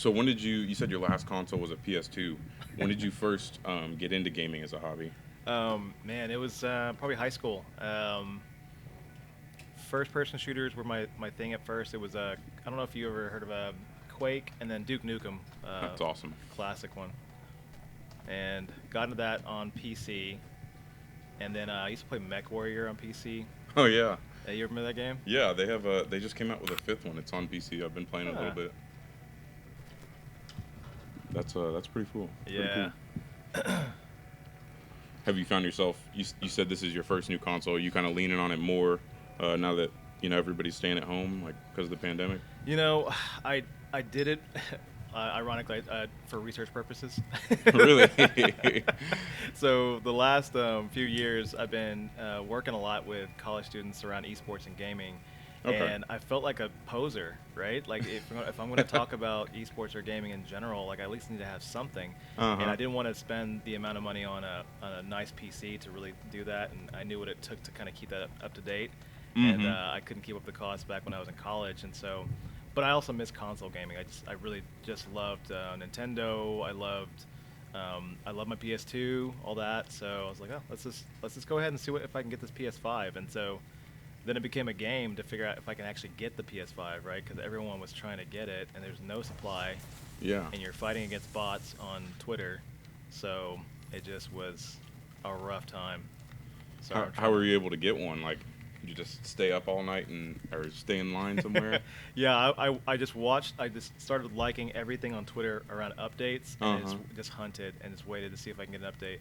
So when did you said your last console was a PS2. When did you first get into gaming as a hobby? Man, it was probably high school. First person shooters were my thing at first. It was I don't know if you ever heard of Quake and then Duke Nukem, That's awesome. classic one. And got into that on PC. And then I used to play Mech Warrior on PC. Oh yeah. You remember that game? Yeah, they just came out with a fifth one. It's on PC. I've been playing it a little Huh. bit. That's pretty cool. Pretty cool. Yeah. Have you found yourself? You said this is your first new console. Are you kind of leaning on it more now that everybody's staying at home, like because of the pandemic? You know, I did it, ironically, for research purposes. Really? So the last few years, I've been working a lot with college students around esports and gaming, Okay. and I felt like a poser, right? Like if I'm going to talk about esports or gaming in general, like I at least need to have something. And Uh-huh. I didn't want to spend the amount of money on a nice PC to really do that, and I knew what it took to kind of keep that up to date. And Mm-hmm. I couldn't keep up the costs back when I was in college, and so. But I also miss console gaming. I really just loved Nintendo. I love my PS2, all that. So I was like, oh, let's just go ahead and see what if I can get this PS5. And so then it became a game to figure out if I can actually get the PS5, right? Because everyone was trying to get it, and there's no supply, Yeah. and you're fighting against bots on Twitter. So it just was a rough time. So How were you able to get one? Like, did you just stay up all night or stay in line somewhere? Yeah, I just watched. I just started liking everything on Twitter around updates, and Uh-huh. just hunted and just waited to see if I can get an update.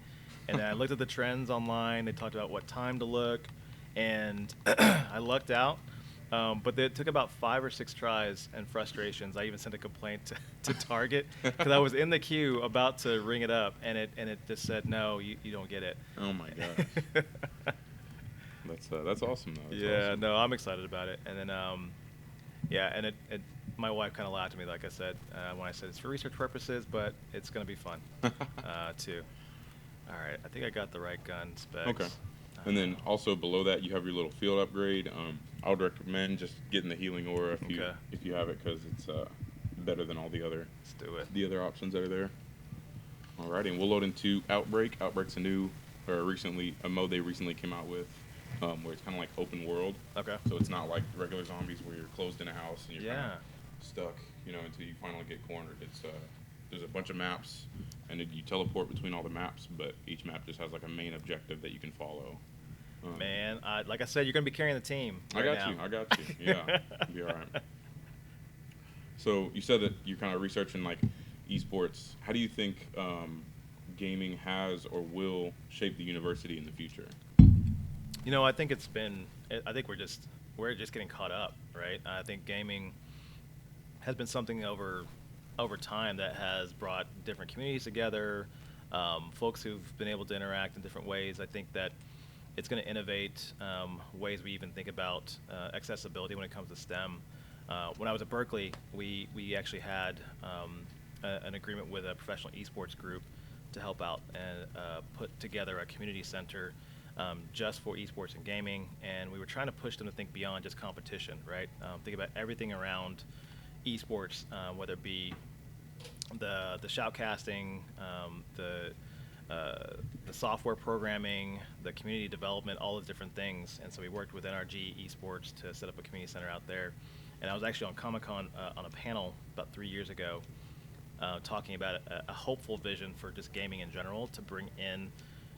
And then I looked at the trends online. They talked about what time to look, and I lucked out. But it took about 5 or 6 tries and frustrations. I even sent a complaint to Target because I was in the queue about to ring it up, and it just said no, you don't get it. Oh my gosh. That's awesome though. That's Yeah, awesome. no, I'm excited about it. And then, yeah, and my wife kind of laughed at me, like I said, when I said it's for research purposes, but it's going to be fun, too. All right, I think I got the right gun specs. Okay. And then also below that, you have your little field upgrade. I would recommend just getting the healing aura Okay. if you have it, because it's better than all Let's do it. the other options that are there. Alrighty, and we'll load into Outbreak. Outbreak's a mode they recently came out with, where it's kind of like open world. Okay. So it's not like regular zombies where you're closed in a house and you're kind Yeah. of stuck, until you finally get cornered. It's there's a bunch of maps, and you teleport between all the maps, but each map just has like a main objective that you can follow. Man, like I said, you're going to be carrying the team. I right got now. you. I got you. Yeah, you'll be all right. So you said that you're kind of researching like esports. How do you think gaming has or will shape the university in the future? I think I think we're just getting caught up, right? I think gaming has been something over time that has brought different communities together, folks who've been able to interact in different ways. I think that it's going to innovate ways we even think about accessibility when it comes to STEM. When I was at Berkeley, we actually had an agreement with a professional esports group to help out and put together a community center just for esports and gaming, and we were trying to push them to think beyond just competition, right? Think about everything around esports, whether it be the shoutcasting, the software programming, the community development, all those different things. And so we worked with NRG Esports to set up a community center out there. And I was actually on Comic-Con on a panel about 3 years ago talking about a hopeful vision for just gaming in general to bring in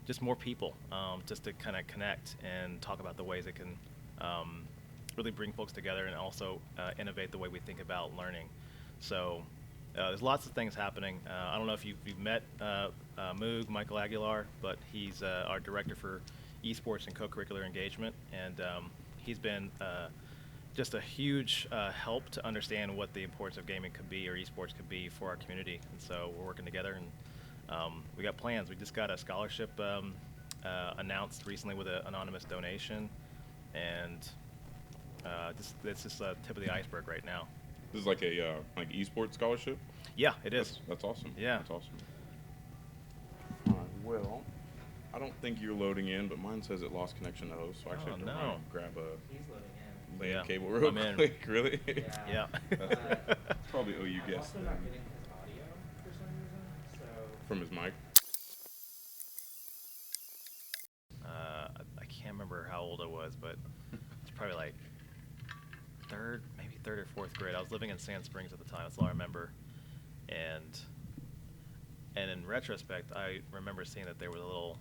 just more people, just to kind of connect and talk about the ways it can really bring folks together and also innovate the way we think about learning. So there's lots of things happening. I don't know if you've met Moog, Michael Aguilar, but he's our director for esports and co-curricular engagement, and he's been just a huge help to understand what the importance of gaming could be or esports could be for our community. And so we're working together, and we got plans. We just got a scholarship announced recently with an anonymous donation, and it's just the tip of the iceberg right now. This is like a like esports scholarship. Yeah, it is. That's awesome. Yeah. That's awesome. All right, well, I don't think you're loading in, but mine says it lost connection to host, so I actually Oh, have to no. run and grab a He's loading in. LAN Yeah, cable real I'm in. quick. Really? Yeah. Yeah. That's probably OU I'm guest also then. not getting his from his mic. I can't remember how old I was, but it's probably like maybe third or fourth grade. I was living in Sand Springs at the time. That's all I remember. And in retrospect, I remember seeing that there was a little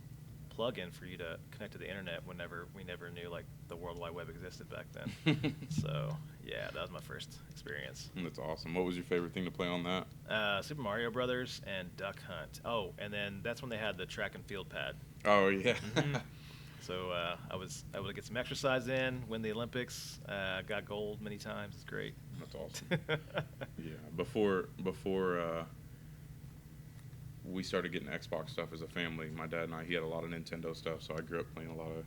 plug-in for you to connect to the internet whenever we never knew like the World Wide Web existed back then. So yeah, that was my first experience. That's awesome. What was your favorite thing to play on that? Super Mario Brothers and Duck Hunt. Oh, and then that's when they had the track and field pad. Oh yeah. So I was able to get some exercise in, win the Olympics, got gold many times. It's great. That's awesome. Yeah. Before we started getting Xbox stuff as a family, my dad and he had a lot of Nintendo stuff, so I grew up playing a lot of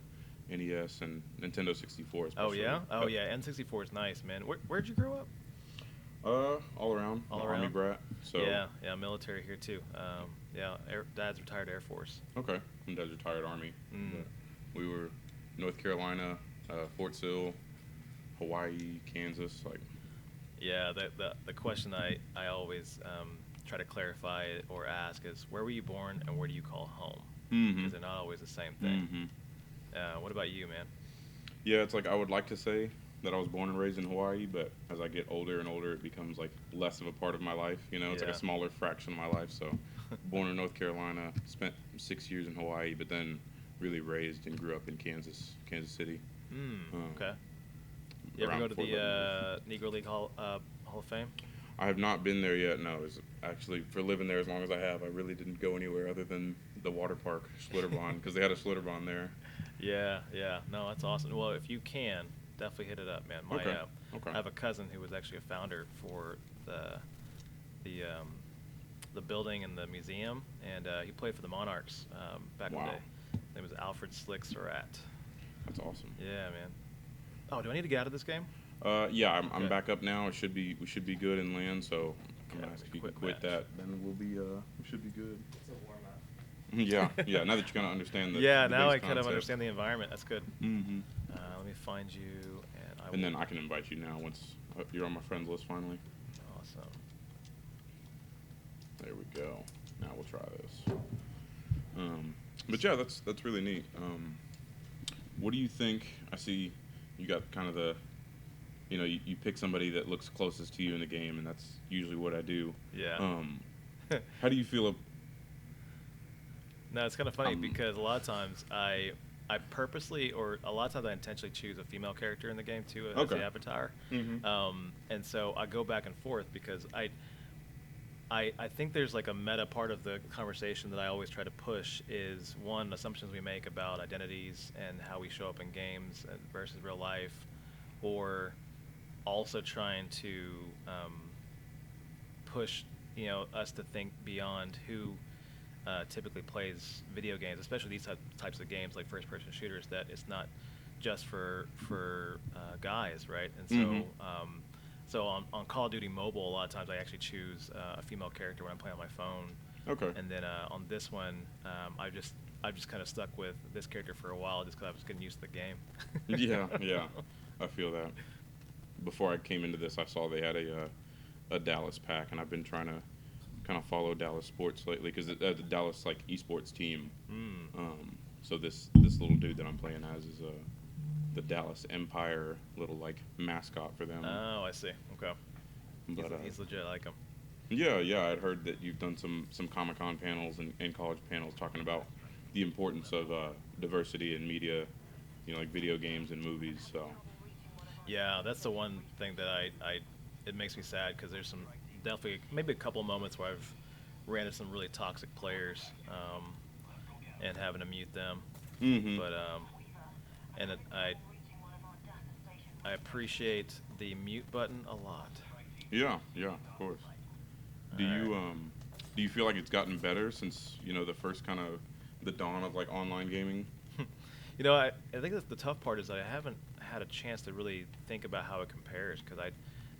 NES and Nintendo 64 especially. Oh yeah? Oh yeah, N64 is nice, man. Where'd you grow up? All around. All I'm around? Army brat. So Yeah, military here too. Dad's retired Air Force. Okay. And dad's retired Army. But we were North Carolina, Fort Sill, Hawaii, Kansas, like. Yeah, the question I always try to clarify or ask is, where were you born and where do you call home? Because they're not always the same thing. What about you, man? Yeah, it's like I would like to say that I was born and raised in Hawaii, but as I get older and older, it becomes like less of a part of my life. You know, it's like a smaller fraction of my life. So, born in North Carolina, spent 6 years in Hawaii, but then really raised and grew up in Kansas City. Okay. You ever go to the Negro League Hall of Fame? I have not been there yet. No, it's actually for living there as long as I have, I really didn't go anywhere other than the water park, Schlitterbahn, because they had a Schlitterbahn there. Yeah. No, that's awesome. Well, if you can, definitely hit it up, man. Okay. I have a cousin who was actually a founder for the building and the museum, and he played for the Monarchs back in the day. His name was Alfred Slick Surratt. That's awesome. Yeah, man. Oh, do I need to get out of this game? Yeah, I'm back up now. We should be good in land. So I'm gonna ask if you can quit that. Then we should be good. It's a warm up. Yeah. Now that you kind of understand the now base I kind of concept. understand the environment. That's good. Mm-hmm. Let me find you, And then I can invite you now once you're on my friends list finally. Awesome. There we go. Now we'll try this. But yeah, that's really neat. What do you think? I see you got kind of you pick somebody that looks closest to you in the game, and that's usually what I do. Yeah. How do you feel? No, it's kind of funny because a lot of times I purposely, or a lot of times I intentionally choose a female character in the game too as the avatar. And so I go back and forth because I think there's like a meta part of the conversation that I always try to push is, one, assumptions we make about identities and how we show up in games versus real life, or also trying to push us to think beyond who typically plays video games, especially these types of games like first-person shooters, that it's not just for guys, right? And so so on Call of Duty Mobile, a lot of times I actually choose a female character when I'm playing on my phone. Okay. And then on this one, I've just kind of stuck with this character for a while just because I was getting used to the game. Yeah, I feel that. Before I came into this, I saw they had a Dallas pack, and I've been trying to kind of follow Dallas sports lately because the Dallas like esports team. So this little dude that I'm playing as is the Dallas Empire little like mascot for them. Oh, I see. Okay. But he's legit. I like him. Yeah. I'd heard that you've done some Comic-Con panels and college panels talking about the importance of diversity in media, like video games and movies. So. Yeah, that's the one thing that it makes me sad because there's some definitely maybe a couple moments where I've ran into some really toxic players and having to mute them. But and I appreciate the mute button a lot. Yeah, of course. Do you feel like it's gotten better since the first kind of the dawn of like online gaming? I think that the tough part is that I haven't had a chance to really think about how it compares because I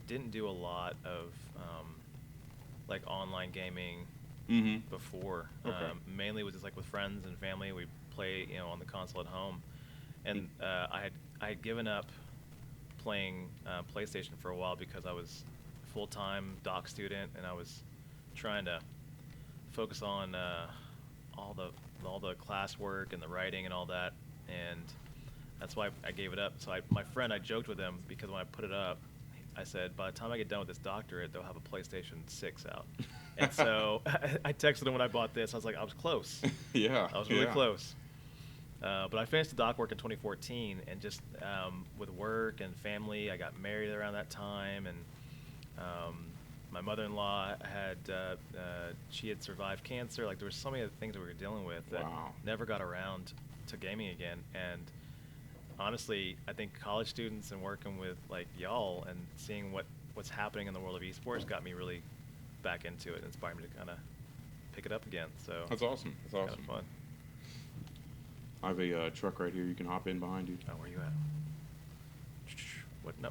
didn't do a lot of like online gaming before. Okay. Mainly was just like with friends and family. We play on the console at home, and I had given up playing PlayStation for a while because I was full-time doc student and I was trying to focus on all the all the classwork and the writing and all that, and that's why I gave it up. So my friend, I joked with him because when I put it up, I said, by the time I get done with this doctorate, they'll have a PlayStation 6 out. And so I texted him when I bought this. I was like, I was close. Yeah. I was really close. But I finished the doc work in 2014, and just with work and family, I got married around that time, and my mother-in-law she had survived cancer. Like, there were so many other things that we were dealing with that never got around to gaming again. And honestly, I think college students and working with like y'all and seeing what's happening in the world of esports got me really back into it and inspired me to kind of pick it up again. So That's awesome. That's awesome. Kind of fun. I have a truck right here. You can hop in behind you. Oh, where you at?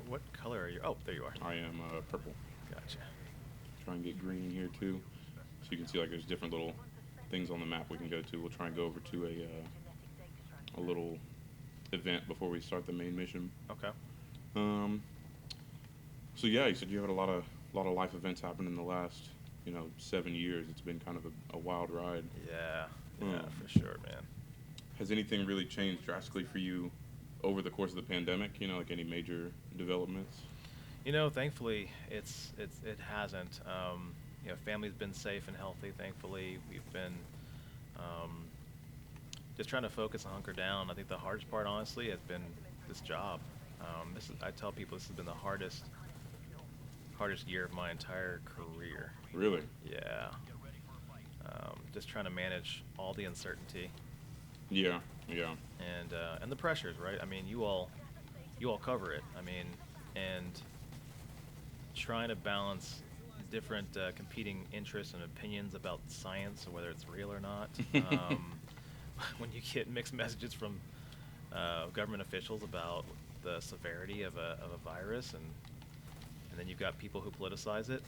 What color are you? Oh, there you are. I am purple. Gotcha. Try and get green here too, so you can see like there's different little things on the map we can go to. We'll try and go over to a little event before we start the main mission. Okay. So yeah, you said you had a lot of life events happen in the last 7 years. It's been kind of a wild ride. Yeah, for sure, man. Has anything really changed drastically for you over the course of the pandemic? Like any major developments? Thankfully, it hasn't. Family's been safe and healthy. Thankfully, we've been just trying to focus and hunker down. I think the hardest part, honestly, has been this job. I tell people this has been the hardest year of my entire career. Really? Yeah. Just trying to manage all the uncertainty. Yeah. And the pressures, right? I mean, you all cover it. I mean, and trying to balance different competing interests and opinions about science, or whether it's real or not. When you get mixed messages from government officials about the severity of a virus, and then you've got people who politicize it,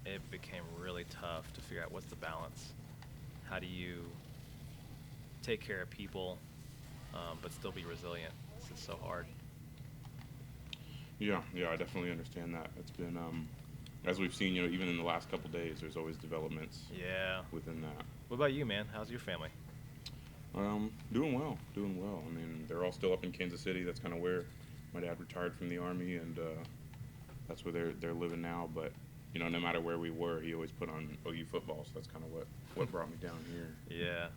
it became really tough to figure out what's the balance. How do you take care of people, but still be resilient? This is so hard. Yeah, I definitely understand that. It's been, as we've seen, even in the last couple days, there's always developments. Yeah. Within that. What about you, man? How's your family? Doing well. I mean, they're all still up in Kansas City. That's kind of where my dad retired from the Army, and that's where they're living now. But no matter where we were, he always put on OU football, so that's kind of what brought me down here. Yeah.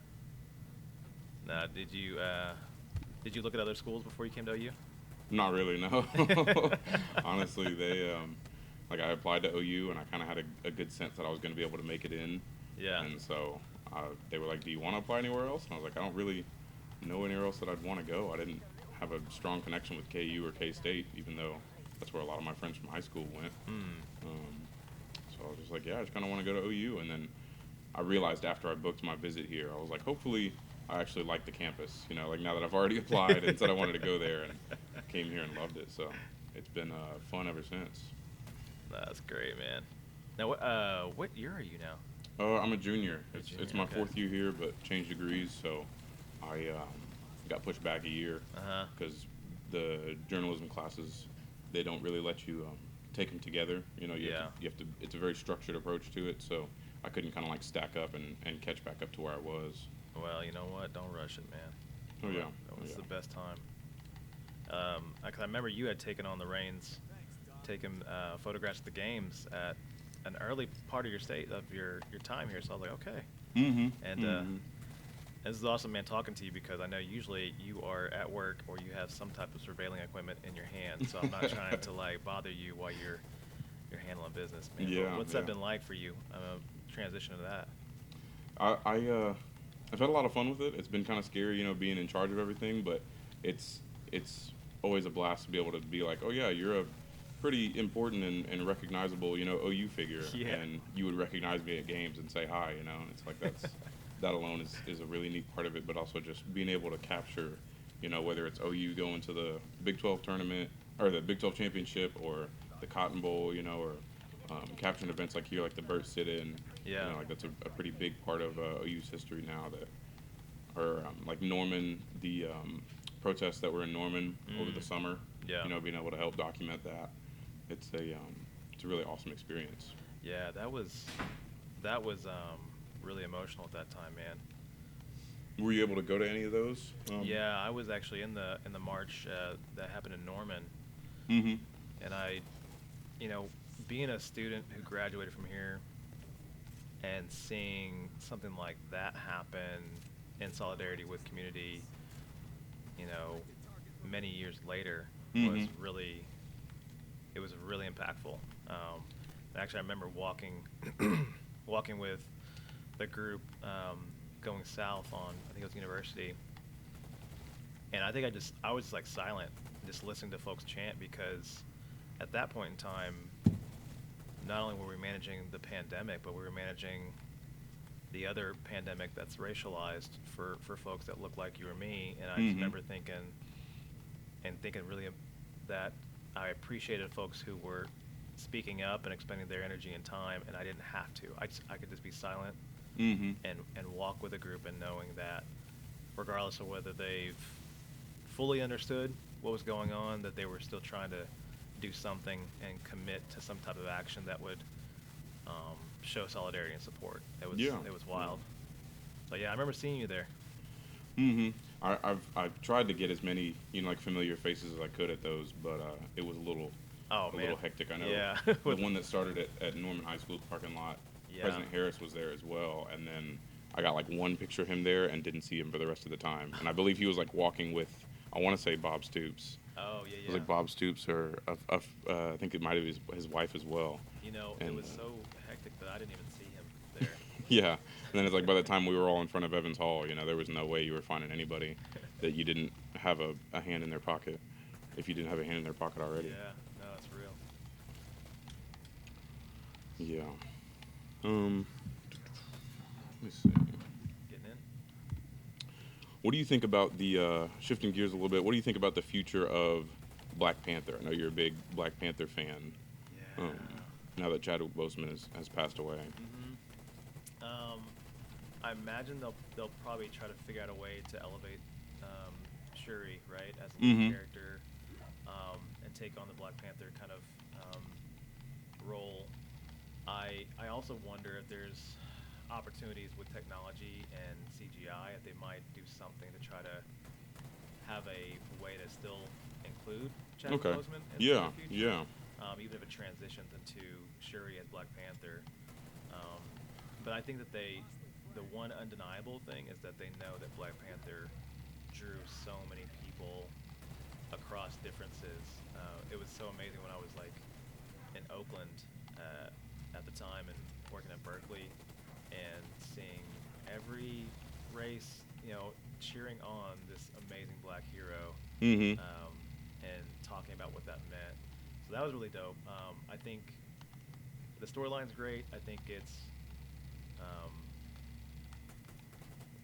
Now, did you look at other schools before you came to OU? Not really, no. Honestly, they I applied to OU, and I kind of had a good sense that I was going to be able to make it in. Yeah. And so they were like, "Do you want to apply anywhere else?" And I was like, "I don't really know anywhere else that I'd want to go." I didn't have a strong connection with KU or K-State, even though that's where a lot of my friends from high school went. So I was just like, "Yeah, I just kind of want to go to OU." And then I realized after I booked my visit here, I was like, "Hopefully, I actually like the campus." Like now that I've already applied and said I wanted to go there, and came here and loved it. So it's been fun ever since. That's great, man. Now, what year are you now? I'm a junior. It's my okay. fourth year here, but changed degrees, so I got pushed back a year because the journalism classes, they don't really let you take them together. You have to. It's a very structured approach to it, so I couldn't kind of like stack up and catch back up to where I was. Well, you know what? Don't rush it, man. Oh yeah. It's the best time. I remember you had taken on the reins, taking photographs of the games at an early part of your time here. So I was like, okay. Mm-hmm. And this is awesome, man, talking to you, because I know usually you are at work or you have some type of surveilling equipment in your hand. So I'm not trying to like bother you while you're handling business, man. Yeah. What's that been like for you? Transition to that. I've had a lot of fun with it. It's been kind of scary, being in charge of everything, but it's always a blast to be able to be like, oh yeah, you're a pretty important and recognizable, OU figure, and you would recognize me at games and say hi, and it's like that alone is a really neat part of it, but also just being able to capture, whether it's OU going to the Big 12 tournament or the Big 12 championship or the Cotton Bowl, or capturing events like here, like the Burt Sit-In. Yeah. Like that's a pretty big part of OU's history now, or like Norman, the protests that were in Norman over the summer. Yeah. Being able to help document that. It's a really awesome experience. Yeah, that was that was really emotional at that time, man. Were you able to go to any of those? Yeah, I was actually in the march that happened in Norman, Mm-hmm. and you know, being a student who graduated from here and seeing something like that happen in solidarity with community, you know, many years later was Mm-hmm. really, it was really impactful. Actually, I remember walking with the group going south on, I think it was University, and I was like silent, just listening to folks chant because at that point in time, not only were we managing the pandemic, but we were managing the other pandemic that's racialized for folks that look like you or me. And I just Mm-hmm. remember thinking really that I appreciated folks who were speaking up and expending their energy and time, and I didn't have to. I could just be silent Mm-hmm. and walk with a group and knowing that regardless of whether they've fully understood what was going on, that they were still trying to do something and commit to some type of action that would show solidarity and support. Yeah. It was wild. So yeah, I remember seeing you there. Mm-hmm. I've tried to get as many like familiar faces as I could at those, but it was Oh a man. little hectic. I know Yeah. the one that started at Norman High School's parking lot. Yeah. President Harris was there as well, and then I got like one picture of him there and didn't see him for the rest of the time. And I believe he was like walking with, I want to say Bob Stoops. Oh yeah, It yeah. was like Bob Stoops or I think it might have been his wife as well. It And was so hectic that I didn't even see him there. yeah, and then it's like by the time we were all in front of Evans Hall, there was no way you were finding anybody that you didn't have a hand in their pocket, if you didn't have a hand in their pocket already. Yeah, no, it's real. Yeah. Let me see. Getting in? What do you think about the shifting gears a little bit? What do you think about the future of Black Panther? I know you're a big Black Panther fan. Yeah. Now that Chadwick Boseman has passed away. Mm-hmm. I imagine they'll probably try to figure out a way to elevate Shuri, right, as a lead Mhm. character, and take on the Black Panther kind of role. I also wonder if there's opportunities with technology and CGI, if they might do something to try to have a way to still include Chadwick Okay. Boseman in Yeah. the future. Yeah. Even if it transitions into Shuri as Black Panther. But I think that the one undeniable thing is that they know that Black Panther drew so many people across differences. It was so amazing when I was like in Oakland at the time and working at Berkeley and seeing every race, cheering on this amazing Black hero Mhm. and talking about what that meant. So that was really dope. I think the storyline's great. I think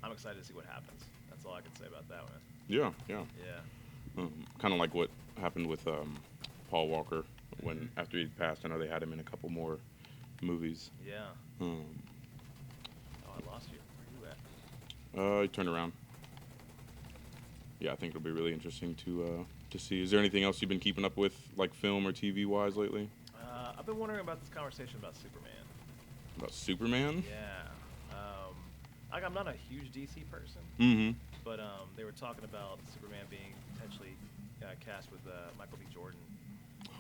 I'm excited to see what happens. That's all I can say about that one. Yeah. Yeah. Yeah. Kind of like what happened with Paul Walker when Mhm. after he passed. I know they had him in a couple more movies. Yeah. Um, Oh, I lost you. Where are you at? he turned around. Yeah, I think it'll be really interesting to see. Is there anything else you've been keeping up with, like film or TV wise lately? I've been wondering about this conversation about Superman. About Superman? Yeah. I'm not a huge DC person, Mm-hmm. but they were talking about Superman being potentially cast with Michael B. Jordan,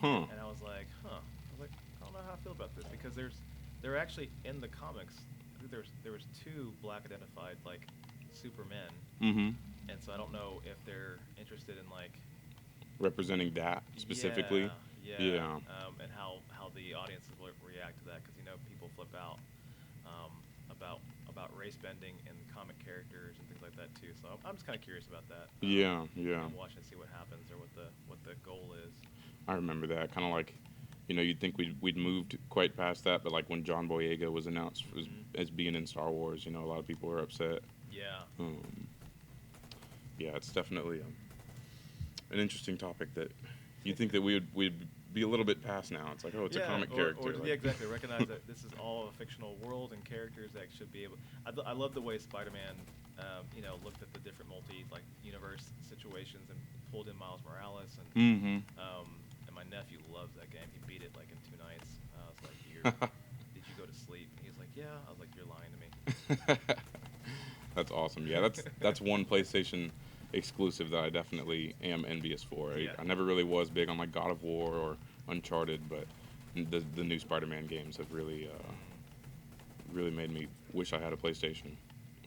Huh. and I was like, I don't know how I feel about this because they're actually in the comics. I think there was two black identified like Supermen, Mm-hmm. and so I don't know if they're interested in like Representing that specifically. Yeah. And how the audiences will react to that because people flip out about race bending in comic characters and things like that too. So I'm just kind of curious about that. Yeah. Yeah. I'm watching to see what happens or what the goal is. I remember that. Kind of like, you'd think we'd moved quite past that, but like when John Boyega was announced as being in Star Wars, a lot of people were upset. Yeah. Yeah, it's definitely an interesting topic that you'd think that we'd be a little bit past now. It's like, oh, it's a comic character. Yeah, exactly. Recognize that this is all a fictional world and characters that should be able. I love the way Spider-Man, looked at the different universe situations and pulled in Miles Morales Mm-hmm. and my nephew loves that game. He beat it like in 2 nights. I was like, did you go to sleep? And he was like, yeah. I was like, you're lying to me. That's awesome. Yeah, that's one PlayStation exclusive that I definitely am envious for. Yeah. I never really was big on like God of War or Uncharted, but the new Spider-Man games have really made me wish I had a PlayStation.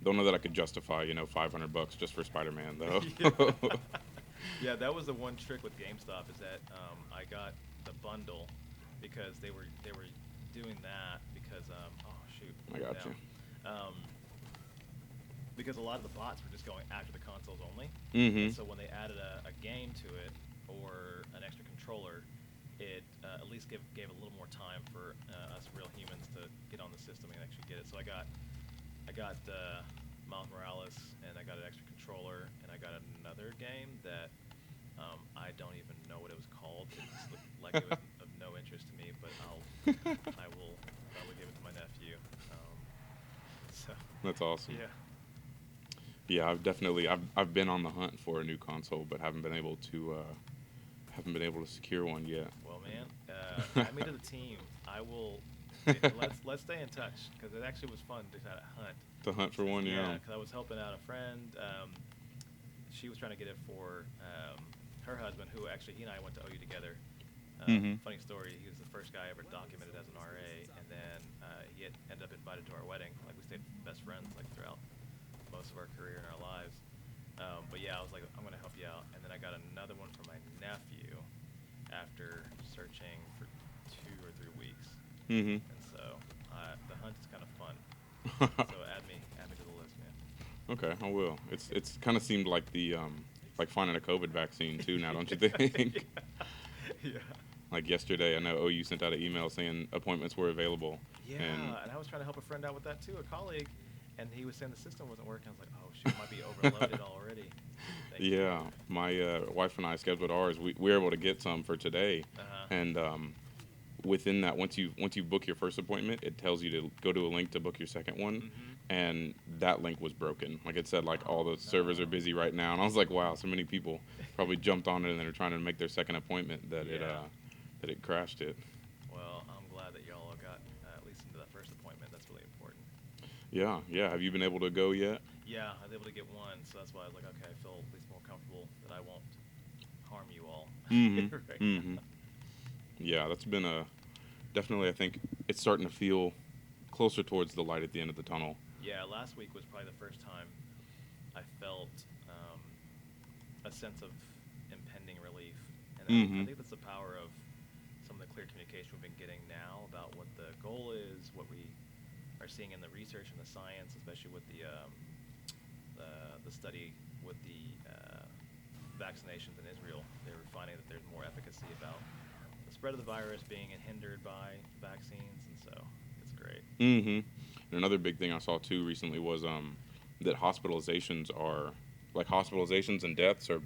Don't know that I could justify, $500 just for Spider-Man though. Yeah. Yeah, that was the one trick with GameStop is that I got the bundle because they were doing that because oh shoot, I got down. you. Um, because a lot of the bots were just going after the consoles only. And Mhm. so when they added a game to it or an extra controller, it at least gave a little more time for us real humans to get on the system and actually get it. So I got Miles Morales, and I got an extra controller, and I got another game that I don't even know what it was called. It just looked like it was of no interest to me, but I will give it to my nephew. So That's awesome. yeah, Yeah, I've been on the hunt for a new console, but haven't been able to secure one yet. well, man, add me to the team. I will. Let's stay in touch because it actually was fun to kind of hunt. To hunt for one, Yeah, yeah. because I was helping out a friend. She was trying to get it for her husband, who actually he and I went to OU together. Mhm. Funny story. He was the first guy ever documented as an RA, and then he ended up invited to our wedding. Like we stayed best friends like throughout most of our career and our lives. But yeah, I was like, I'm gonna help you out, and then I got another one for my nephew after searching for 2 or 3 weeks, Mhm. and so the hunt is kind of fun. So add me to the list, man. Okay, I will. It's kind of seemed like the like finding a COVID vaccine too now, don't you think? Yeah. Like yesterday, I know OU sent out an email saying appointments were available. Yeah, And and I was trying to help a friend out with that too, a colleague, and he was saying the system wasn't working. I was like, oh shoot, it might be overloaded already. Thank you. yeah, my wife and I scheduled ours. We were able to get some for today, Uh-huh. and within that, once you book your first appointment, it tells you to go to a link to book your second one, Mhm. and that link was broken. Like it said, like all Oh the servers are no. busy right now, and I was like, wow, so many people probably jumped on it and they're trying to make their second appointment Yeah. that it crashed it. Well, I'm glad that y'all got at least into that first appointment. That's really important. Yeah, yeah. Have you been able to go yet? Yeah, I was able to get one, so that's why I was like, okay, I feel at least more comfortable that I won't harm you all Mm-hmm. right Mm-hmm. now. Yeah, that's been a definitely. I think it's starting to feel closer towards the light at the end of the tunnel. Yeah, last week was probably the first time I felt a sense of impending relief, and I Mm-hmm. think that's the power of some of the clear communication we've been getting now about what the goal is, what we are seeing in the research and the science, especially with the study with the vaccinations in Israel. They were finding that there's more efficacy about the spread of the virus being hindered by vaccines, and so it's great. Mm-hmm. And another big thing I saw too recently was that hospitalizations and deaths are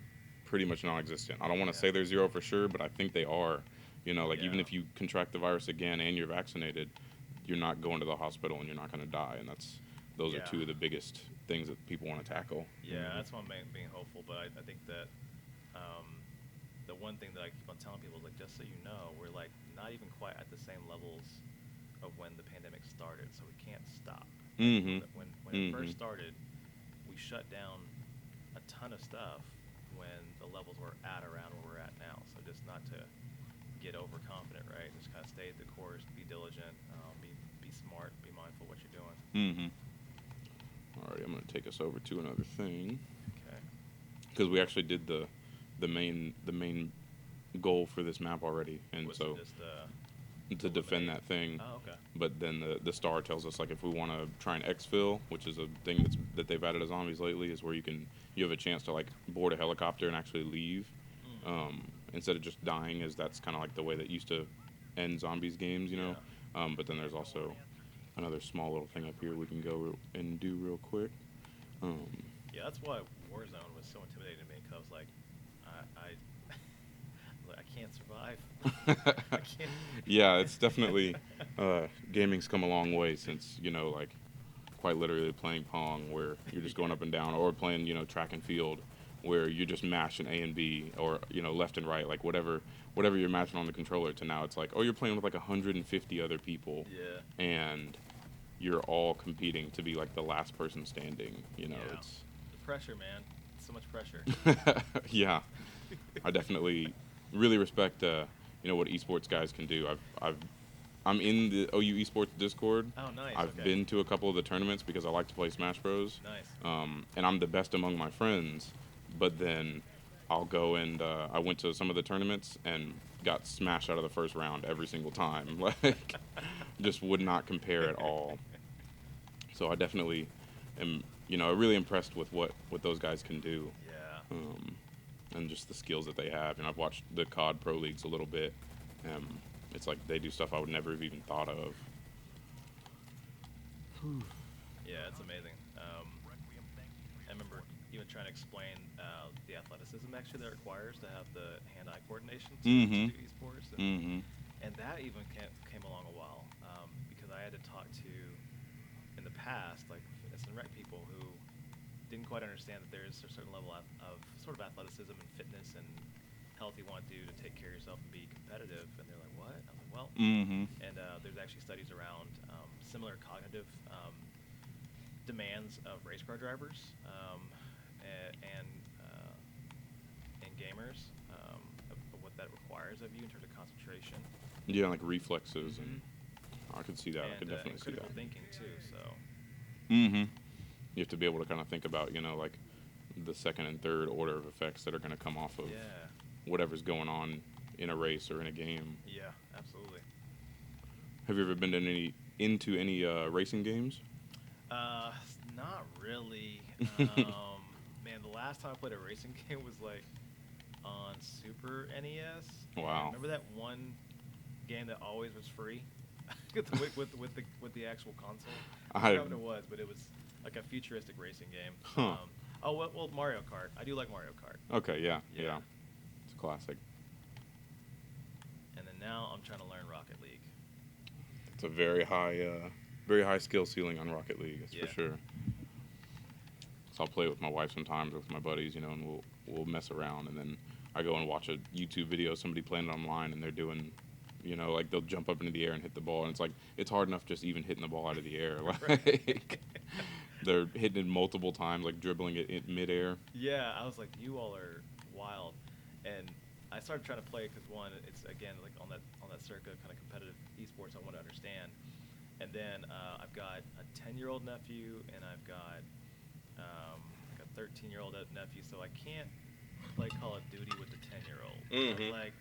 pretty much non-existent. I don't want to Yeah. say they're zero for sure, but I think they are. Like even Yeah. if you contract the virus again and you're vaccinated, you're not going to the hospital and you're not going to die. And those are Yeah. two of the biggest things that people want to tackle. Yeah, that's why I'm being hopeful. But I think that um, the one thing that I keep on telling people is like, just so you know, we're like not even quite at the same levels of when the pandemic started, so we can't stop. Mm-hmm. When it Mm-hmm. first started, we shut down a ton of stuff when the levels were at around where we're at now. So just not to get overconfident, right? Just kind of stay the course, be diligent, be smart, be mindful of what you're doing. Mm-hmm. All right, I'm going to take us over to another thing Okay. because we actually did the main goal for this map already, and Was so it just to defend eliminate? that thing. Oh, okay. But then the star tells us like if we want to try and exfil, which is a thing that they've added to zombies lately, is where you have a chance to like board a helicopter and actually leave instead of just dying, as that's kind of like the way that used to end zombies games, But then there's also another small little thing up here we can go and do real quick. Um, Yeah, that's why Warzone was so intimidating to me, because I was like, I like, I can't survive. I can't. yeah, it's definitely gaming's come a long way since like quite literally playing Pong, where you're just going up and down, or playing track and field, where you're just mashing A and B, or left and right, like whatever you're mashing on the controller. To now it's like, oh, you're playing with like 150 other people, Yeah. and you're all competing to be like the last person standing. You know, Yeah. it's The pressure, man. So much pressure. yeah. I definitely really respect what esports guys can do. I'm in the OU esports Discord. Oh, nice. I've Okay. been to a couple of the tournaments because I like to play Smash Bros. Nice. And I'm the best among my friends. But then I'll go and I went to some of the tournaments and got smashed out of the first round every single time. Like, just would not compare at all. So I definitely am, really impressed with what those guys can do, Yeah. um, and just the skills that they have. And I've watched the COD Pro Leagues a little bit. Um, it's like they do stuff I would never have even thought of. Yeah, it's amazing. I remember even trying to explain the athleticism actually that it requires to have the hand-eye coordination to Mm-hmm. do esports, Mm-hmm. and that even came along a while because I had to talk to in the past like fitness and rec people who didn't quite understand that there's a certain level of sort of athleticism and fitness and health you want to do to take care of yourself and be competitive, and they're like, "What?" I'm like, "Well," Mm-hmm. and there's actually studies around similar cognitive demands of race car drivers and gamers of what that requires of you in terms of concentration Yeah, like reflexes, and hmm I could see that. I could and definitely see critical that. thinking too. So Mm-hmm. You have to be able to kind of think about, like the second and third order of effects that are going to come off of yeah, whatever's going on in a race or in a game. yeah, absolutely. Have you ever been into any racing games? Not really. Man, the last time I played a racing game was like on Super NES. And Wow. remember that one game that always was free with the actual console? I I forgot what it was, but it was like a futuristic racing game. Huh. Oh well, Mario Kart. I do like Mario Kart. Okay, yeah, Yeah. yeah. It's a classic. And then now I'm trying to learn Rocket League. It's a very high skill ceiling on Rocket League, that's for Yeah. sure. So I'll play with my wife sometimes, or with my buddies, and we'll mess around, and then I go and watch a YouTube video of somebody playing it online, and they're doing, like they'll jump up into the air and hit the ball, and it's like it's hard enough just even hitting the ball out of the air, like they're hitting it multiple times, like dribbling it in midair. Yeah, I was like, you all are wild, and I started trying to play because one, it's again like on that circuit kind of competitive esports I want to understand, and then I've got a 10-year-old nephew and I've got like a 13-year-old nephew, so I can't play Call of Duty with the 10-year-old. I was Mhm. like,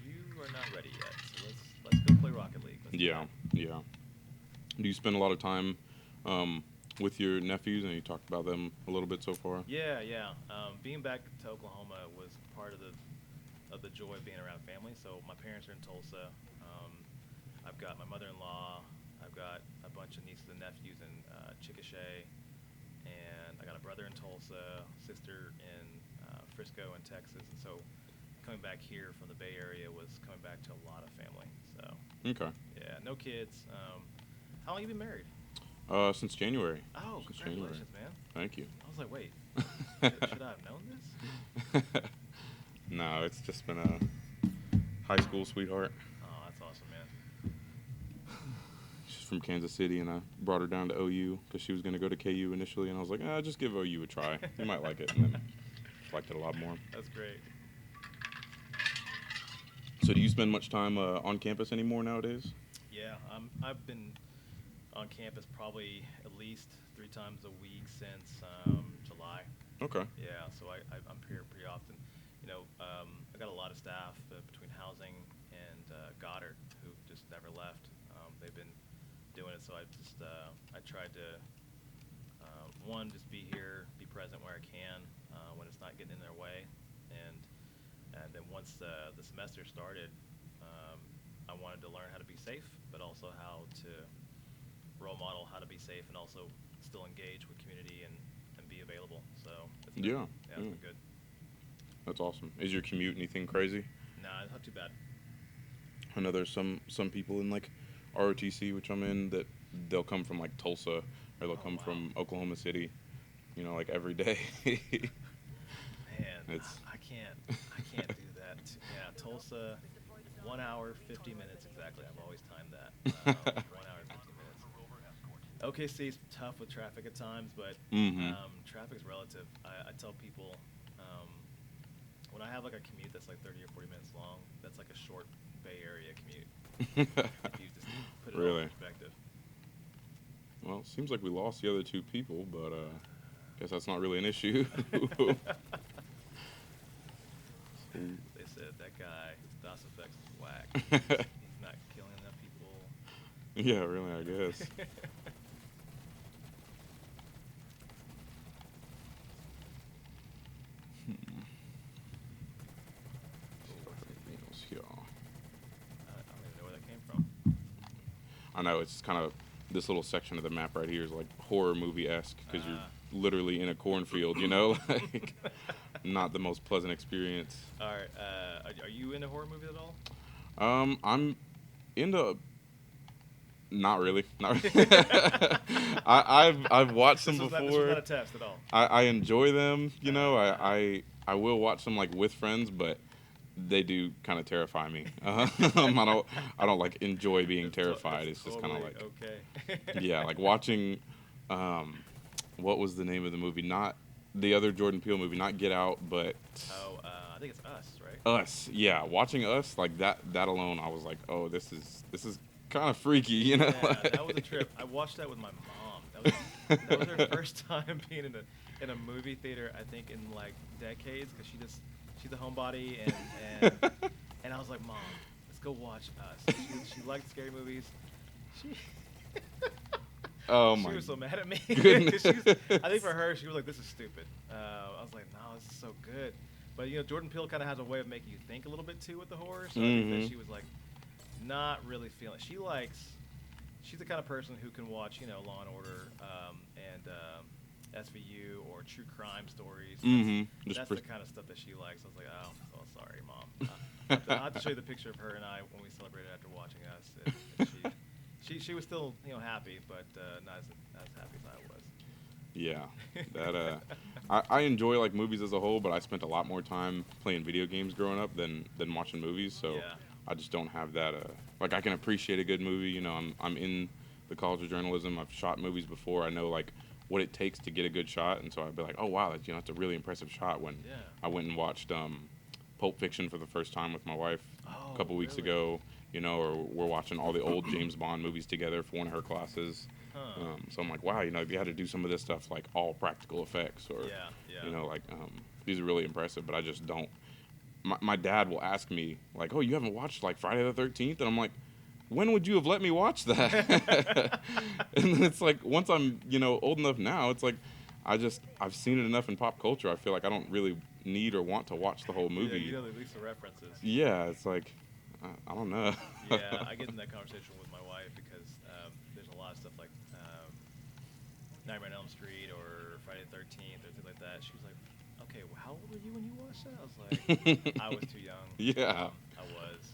you are not ready yet, so let's go play Rocket League. Let's do Yeah, that. yeah. Do you spend a lot of time with your nephews, and you talked about them a little bit so far? Yeah, yeah. Being back to Oklahoma was part of the joy of being around family. So my parents are in Tulsa. I've got my mother-in-law. I've got a bunch of nieces and nephews in Chickasha, and I got a brother in Tulsa, sister in Frisco and Texas. And so coming back here from the Bay Area was coming back to a lot of family. So Okay. yeah, no kids. How long you been married? Since January. Oh, Since January. congratulations, man. Thank you. I was like, wait, should I have known this? No, it's just been a high school sweetheart. Oh, that's awesome, man. She's from Kansas City, and I brought her down to OU because she was going to go to KU initially, and I was like, just give OU a try. You might like it. And then she liked it a lot more. That's great. So do you spend much time on campus anymore nowadays? Yeah, I've been on campus probably at least 3 times a week since July. Okay. Yeah, so I'm here pretty often. I got a lot of staff between housing and Goddard who just never left. They've been doing it, so I tried to one, just be here, be present where I can when it's not getting in their way, and then once the semester started, I wanted to learn how to be safe, but also how to role model how to be safe and also still engage with community and be available. So it's been, Yeah. it's been good. That's awesome. Is your commute anything crazy? Nah, it's not too bad. I know there's some people in like ROTC, which I'm in, that they'll come from like Tulsa, or they'll Oh, come wow. from Oklahoma City, like every day. Man, It's I can't do that. Yeah, Tulsa, 1 hour 50 minutes exactly. I've always timed that. 1 hour 50 minutes. OKC's tough with traffic at times, but Mm-hmm. traffic's relative. I tell people when I have like a commute that's like 30 or 40 minutes long, that's like a short Bay Area commute. If you just put it all Really? in perspective. Well, it seems like we lost the other two people, but guess that's not really an issue. They said that guy, his DOS effects is whack. He's not killing enough people. Yeah, really, I guess. Anything else here? I don't even know where that came from. I know it's kind of this little section of the map right here is like horror movie esque because you're literally in a cornfield, you know, like not the most pleasant experience. All right, are you into horror movies at all? I'm into. Not really. Not really. I've watched them This before. was not a test at all. I enjoy them. You know, I will watch them like with friends, but they do kind of terrify me. I don't like enjoy being terrified. It's just kind of totally like okay. yeah, like watching. What was the name of the movie? Not the other Jordan Peele movie. Not Get Out, but I think it's Us, right? Us. Yeah, watching Us like that. That alone, I was like, oh, this is kind of freaky, you know. Yeah, that was a trip. I watched that with my mom. That was her first time being in a movie theater. I think in like decades, because she's a homebody, and I was like, Mom, let's go watch Us. She liked scary movies. Oh She my was so mad at me. goodness. I think for her, she was like, "This is stupid." I was like, "No, this is so good." But Jordan Peele kind of has a way of making you think a little bit too with the horror. So I think that she was like, not really feeling. She's the kind of person who can watch, Law and Order and SVU or true crime stories. That's the kind of stuff that she likes. I was like, oh sorry, Mom. I'll have to show you the picture of her and I when we celebrated after watching Us. And she was still happy, but not as happy as I was. Yeah, that I enjoy like movies as a whole, but I spent a lot more time playing video games growing up than watching movies. So Yeah. I just don't have that. Like I can appreciate a good movie. I'm in the College of Journalism. I've shot movies before. I know like what it takes to get a good shot, and so I'd be like, oh wow, that's a really impressive shot. When Yeah. I went and watched Pulp Fiction for the first time with my wife a couple weeks really? ago. Or we're watching all the old James Bond movies together for one of her classes. Huh. So I'm like, wow, you had to do some of this stuff like all practical effects, or Yeah. these are really impressive, but I just don't. My dad will ask me like, oh, you haven't watched like Friday the 13th, and I'm like, when would you have let me watch that? And then it's like once I'm old enough now, it's like I've seen it enough in pop culture. I feel like I don't really need or want to watch the whole movie. Yeah, you know at least the references. Yeah, it's like I don't know. Yeah, I get in that conversation with my wife because there's a lot of stuff like Nightmare on Elm Street or Friday the 13th or things like that. She was like, okay, well, how old were you when you watched that? I was like, I was too young. Yeah. I was.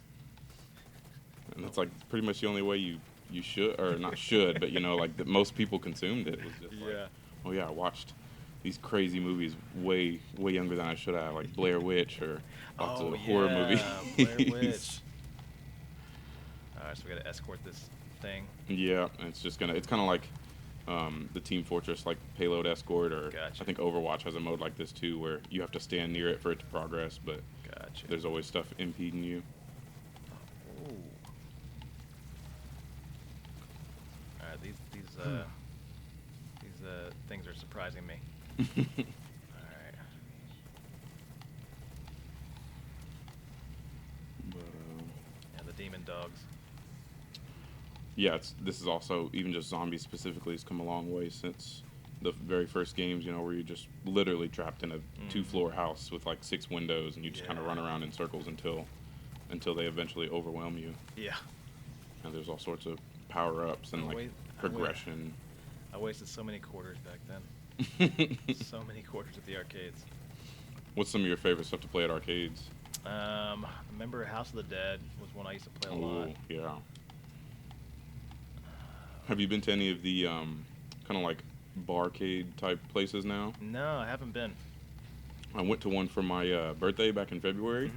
And it's like pretty much the only way you should, or not should, but like that most people consumed it was just like, oh yeah, I watched these crazy movies way younger than I should have, like Blair Witch or lots of horror movies. Blair Witch. All right, so we got to escort this thing. Yeah, and it's kind of like the Team Fortress like payload escort, or Gotcha. I think Overwatch has a mode like this too, where you have to stand near it for it to progress, but Gotcha. there's always stuff impeding you. Oh. All right, these things are surprising me. All right. But, Yeah, the demon dogs. yeah, this is also, even just zombies specifically, has come a long way since the very first games, where you're just literally trapped in a 2-floor house with like 6 windows, and you just kind of run around in circles until they eventually overwhelm you. Yeah. And there's all sorts of power-ups and like progression. I wasted so many quarters back then. So many quarters at the arcades. What's some of your favorite stuff to play at arcades? Remember House of the Dead was one I used to play a lot. Oh, yeah. Have you been to any of the kind of like barcade type places now? No, I haven't been. I went to one for my birthday back in February,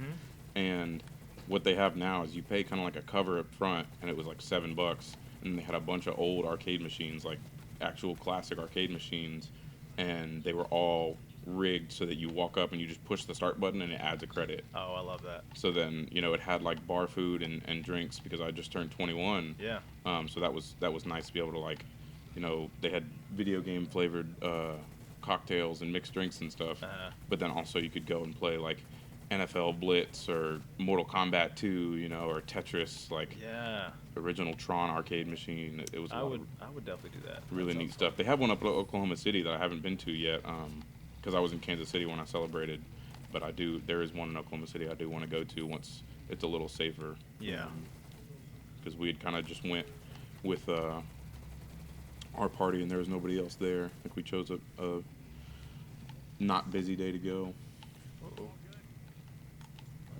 and what they have now is you pay kind of like a cover up front, and it was like $7, and they had a bunch of old arcade machines, like actual classic arcade machines, and they were all rigged so that you walk up and you just push the start button and it adds a credit. Oh, I love that. So then, it had like bar food and drinks because I just turned 21. Yeah. So that was nice to be able to like, they had video game flavored cocktails and mixed drinks and stuff. But then also you could go and play like NFL Blitz or Mortal Kombat 2, or Tetris, like Yeah. original Tron arcade machine. It was I would definitely do that. really That neat sounds stuff. They have one up in Oklahoma City that I haven't been to yet, because I was in Kansas City when I celebrated. But there is one in Oklahoma City I do want to go to once it's a little safer. Yeah. Because we had kind of just went with our party and there was nobody else there. I think we chose a not busy day to go. Uh-oh.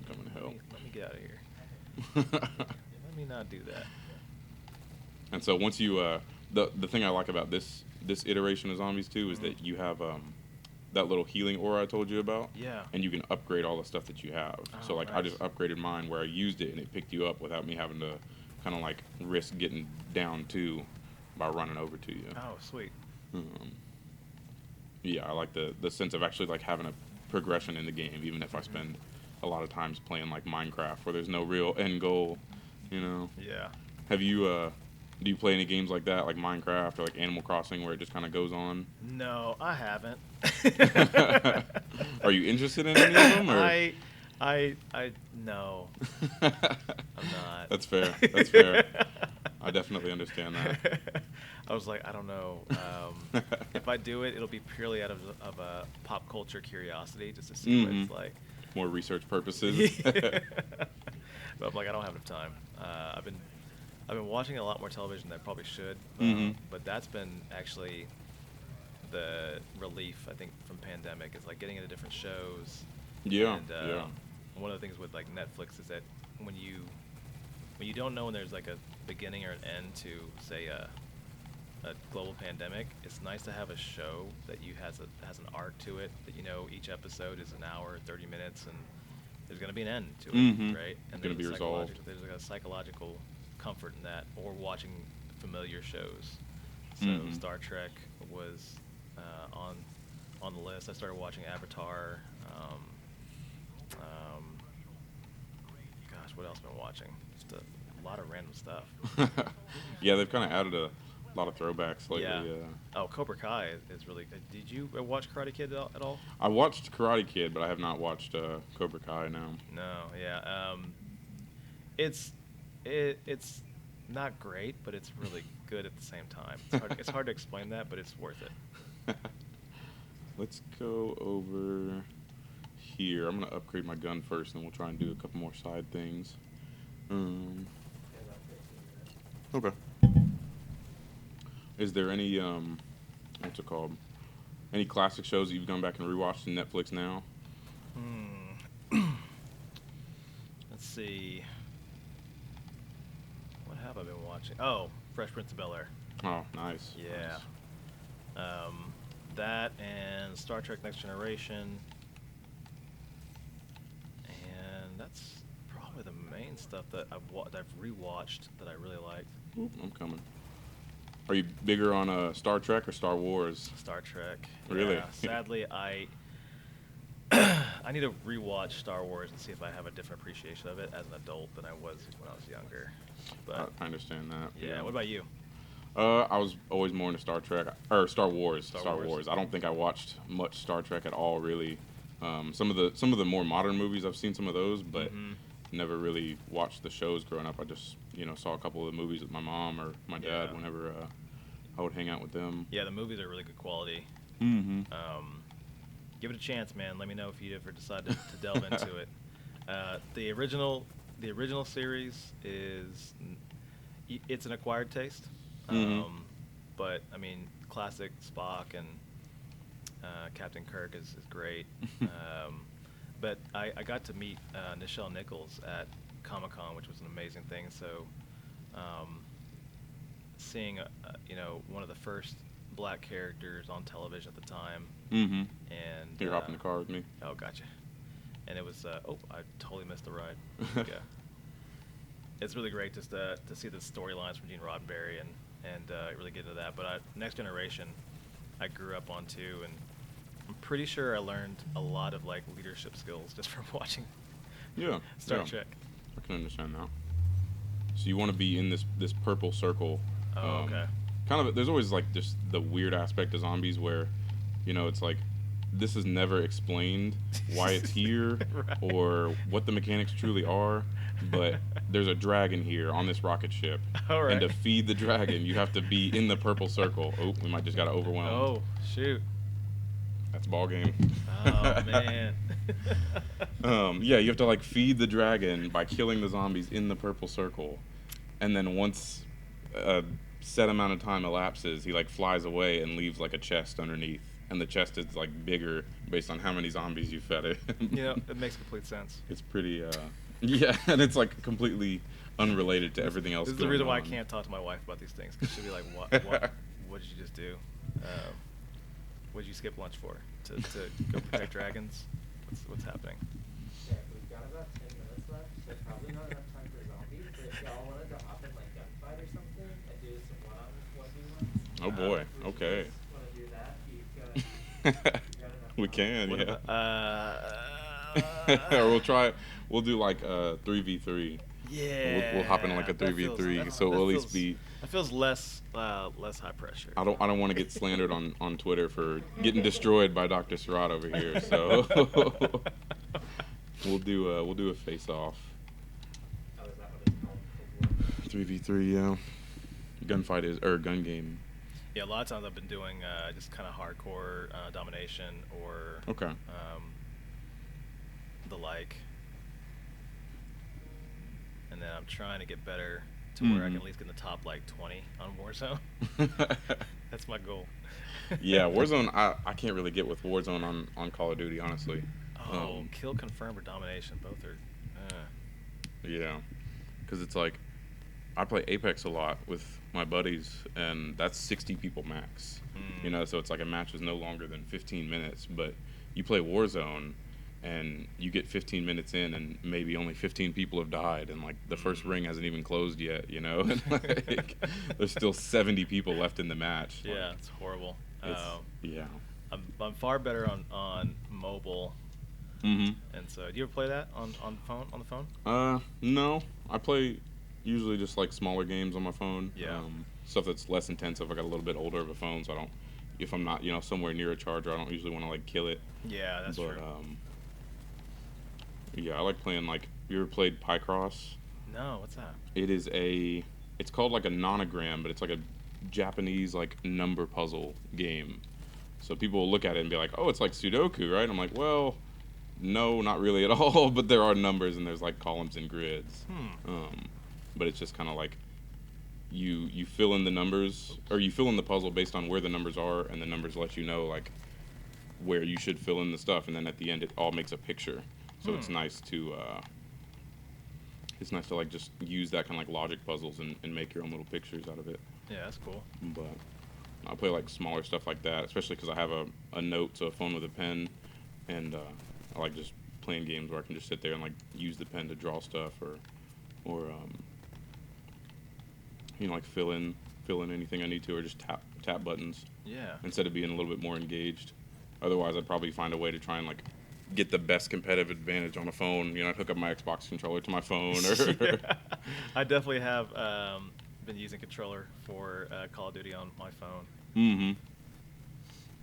I'm coming to help. Let me get out of here. Let me not do that. And so once you, the thing I like about this iteration of Zombies 2 is that you have that little healing aura I told you about. Yeah. And you can upgrade all the stuff that you have. So like I nice. just upgraded mine where I used it and it picked you up without me having to kind of like risk getting down too by running over to you. Oh, sweet. Yeah, I like the sense of actually like having a progression in the game, even if I spend a lot of times playing like Minecraft where there's no real end goal, Yeah. Have you do you play any games like that, like Minecraft or like Animal Crossing, where it just kind of goes on? No, I haven't. Are you interested in any of them? Or? No. I'm not. That's fair. That's fair. I definitely understand that. I was like, I don't know. If I do it, it'll be purely out of a pop culture curiosity, just to see what it's like. More research purposes. But I'm like, I don't have enough time. I've been watching a lot more television than I probably should. But that's been actually the relief, I think, from pandemic, is like getting into different shows. Yeah. And yeah. one of the things with like Netflix is that when you don't know when there's like a beginning or an end to, say, a global pandemic, it's nice to have a show that has an arc to it, that each episode is an hour, 30 minutes, and there's going to be an end to it, right? And It's going to be resolved. There's like a psychological comfort in that, or watching familiar shows. So Star Trek was on the list. I started watching Avatar. Gosh, what else have I been watching? Just a lot of random stuff. Yeah, they've kind of added a lot of throwbacks lately. Yeah. Oh, Cobra Kai is really good. Did you watch Karate Kid at all? I watched Karate Kid, but I have not watched Cobra Kai now. No, yeah. It's not great, but it's really good at the same time. It's hard to explain that, but it's worth it. Let's go over here. I'm going to upgrade my gun first, and we'll try and do a couple more side things. Okay. Is there any, what's it called? Any classic shows that you've gone back and rewatched on Netflix now? Let's see. What have I been watching? Oh, Fresh Prince of Bel-Air. Oh, nice. Yeah. Nice. That and Star Trek Next Generation. And that's probably the main stuff that I've rewatched that I really liked. Oop, I'm coming. Are you bigger on Star Trek or Star Wars? Star Trek. Really? Yeah, sadly, I need to rewatch Star Wars and see if I have a different appreciation of it as an adult than I was when I was younger. But I understand that. yeah. What about you? I was always more into Star Trek or Star Wars. Star Wars. I don't think I watched much Star Trek at all, really. Some of the more modern movies, I've seen some of those, but never really watched the shows growing up. I just saw a couple of the movies with my mom or my dad whenever I would hang out with them. Yeah, the movies are really good quality. Give it a chance, man. Let me know if you ever decide to delve into it. The original series it's an acquired taste. But I mean, classic Spock and Captain Kirk is great. But I got to meet Nichelle Nichols at Comic-Con, which was an amazing thing. So seeing one of the first black characters on television at the time. And You're hopping the car with me. Oh, gotcha. And it was I totally missed the ride. Yeah. It's really great just to see the storylines from Gene Roddenberry and really get into that. But Next Generation, I grew up on too, and I'm pretty sure I learned a lot of like leadership skills just from watching Yeah. Star yeah. Trek. I can understand that. So you want to be in this purple circle. Oh, okay. Kind of. There's always like just the weird aspect of zombies where, it's like this is never explained why it's here Right. or what the mechanics truly are. But there's a dragon here on this rocket ship, All right. and to feed the dragon, you have to be in the purple circle. Oh, we might just got overwhelmed. Oh, shoot. That's ball game. Oh, man. Yeah, you have to like feed the dragon by killing the zombies in the purple circle, and then once a set amount of time elapses, he like flies away and leaves like a chest underneath, and the chest is like bigger based on how many zombies you fed it. It makes complete sense. It's pretty, yeah, and it's like completely unrelated to everything else. This is the reason why I can't talk to my wife about these things, because she'll be like, what did you just do? What did you skip lunch for? To go protect dragons? What's happening? Yeah, we've got about 10 minutes left, so probably not enough time for zombies, but if y'all wanted to hop in like gunfight or something and do some one-on-one Oh boy, okay. Want to do that? You've got enough We time. can, What yeah. Or we'll do like 3v3. Yeah. We'll hop in like a 3v3, so it'll at least be. That feels less high pressure. I don't want to get slandered on Twitter for getting destroyed by Dr. Surratt over here. So we'll do a face off. Oh, is that what it's called? 3v3, yeah. Gunfight is gun game. Yeah, a lot of times I've been doing just kind of hardcore domination or Okay. the like, and then I'm trying to get better to where I can at least get in the top like 20 on Warzone. That's my goal. Yeah, Warzone. I can't really get with Warzone on Call of Duty, honestly. Oh, kill confirm or domination, both are. Yeah, because it's like I play Apex a lot with my buddies, and that's 60 people max. So it's like a match is no longer than 15 minutes, but you play Warzone, and you get 15 minutes in, and maybe only 15 people have died, and like the first ring hasn't even closed yet, and like there's still 70 people left in the match. Yeah, Like, it's horrible. yeah. I'm far better on mobile. Mm-hmm. And so, do you ever play that on the phone? No. I play usually just like smaller games on my phone. Yeah. Stuff that's less intensive. I got a little bit older of a phone, so I don't. If I'm not, somewhere near a charger, I don't usually want to like kill it. Yeah, that's true. Yeah, I like playing like. You ever played Picross? No, what's that? It's called like a nonogram, but it's like a Japanese like number puzzle game. So people will look at it and be like, "Oh, it's like Sudoku, right?" I'm like, "Well, no, not really at all, but there are numbers and there's like columns and grids." But it's just kind of like you fill in the numbers, or you fill in the puzzle based on where the numbers are, and the numbers let you know like where you should fill in the stuff, and then at the end it all makes a picture. So it's nice to like just use that kind of like logic puzzles and make your own little pictures out of it. Yeah, that's cool. But I play like smaller stuff like that, especially because I have a note, so a phone with a pen, and I like just playing games where I can just sit there and like use the pen to draw stuff or like fill in anything I need to, or just tap buttons. Yeah. Instead of being a little bit more engaged. Otherwise, I'd probably find a way to try and like get the best competitive advantage on a phone. I'd hook up my Xbox controller to my phone. Or Yeah. I definitely have been using controller for Call of Duty on my phone. Mm-hmm.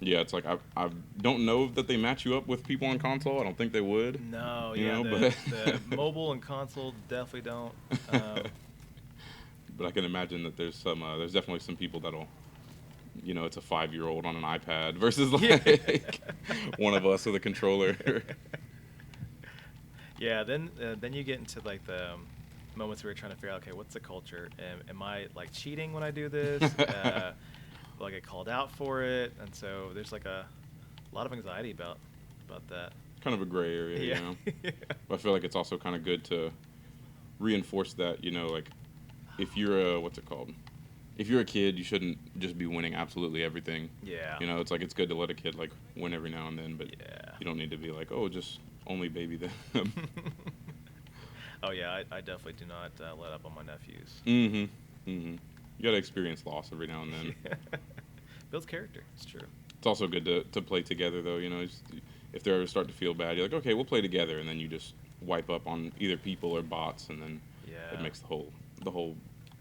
Yeah, it's like I don't know that they match you up with people on console. I don't think they would. No, but the mobile and console definitely don't. But I can imagine that there's definitely some people that'll, it's a 5-year-old on an iPad versus like one of us with a controller. Yeah, then you get into like the moments where you're trying to figure out, okay, what's the culture? Am I like cheating when I do this? Will I get called out for it? And so there's like a lot of anxiety about that. Kind of a gray area, Yeah. But I feel like it's also kind of good to reinforce that, like if you're if you're a kid, you shouldn't just be winning absolutely everything. Yeah. It's like it's good to let a kid like win every now and then, but Yeah. you don't need to be like, oh, just only baby them. Oh yeah, I definitely do not let up on my nephews. Mm-hmm. Mm-hmm. You got to experience loss every now and then. Builds character. It's true. It's also good to play together, though. You know, if they ever start to feel bad, you're like, okay, we'll play together, and then you just wipe up on either people or bots, and then it makes the whole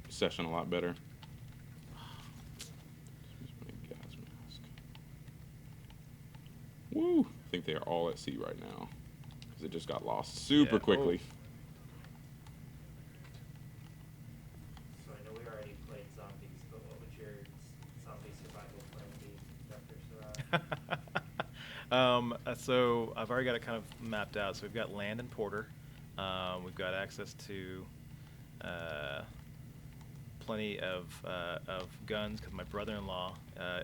session a lot better. Gas mask. Woo! I think they are all at sea right now because it just got lost super quickly. So I know we already played zombies, but what would your zombie survival plan be, Dr. Surratt? So I've already got it kind of mapped out. So we've got land and Porter. We've got access to plenty of guns because my brother-in-law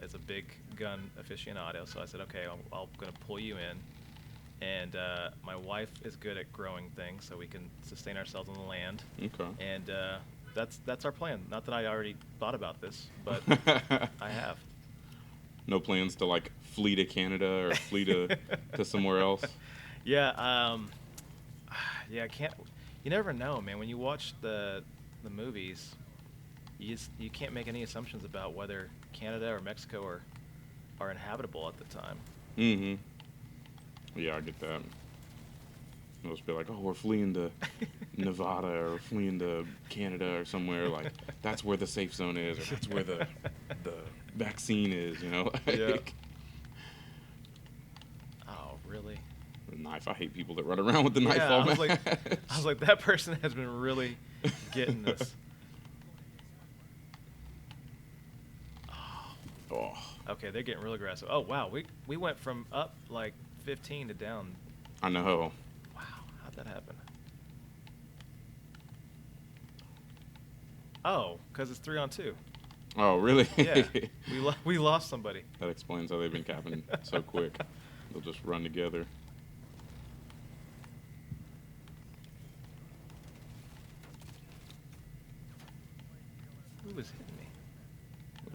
is a big gun aficionado. So I said, okay, I'm going to pull you in. And my wife is good at growing things, so we can sustain ourselves on the land. Okay. And that's our plan. Not that I already thought about this, but I have. No plans to like flee to Canada or flee to somewhere else? Yeah, I can't. You never know, man. When you watch the movies, you can't make any assumptions about whether Canada or Mexico are inhabitable at the time. Mm-hmm. Yeah, I get that. They'll just be like, oh, we're fleeing to Nevada or fleeing to Canada or somewhere. Like, that's where the safe zone is, or that's where the vaccine is, you know? Yeah. Oh, really? The knife. I hate people that run around with the knife Yeah, all I match. was like, that person has been really getting this. Oh. Okay, they're getting real aggressive. Oh, wow. We went from up like 15 to down. I know. Wow, how'd that happen? Oh, because it's 3-on-2. Oh, really? Yeah, we lost somebody. That explains how they've been capping so quick. They'll just run together. Who was hitting me?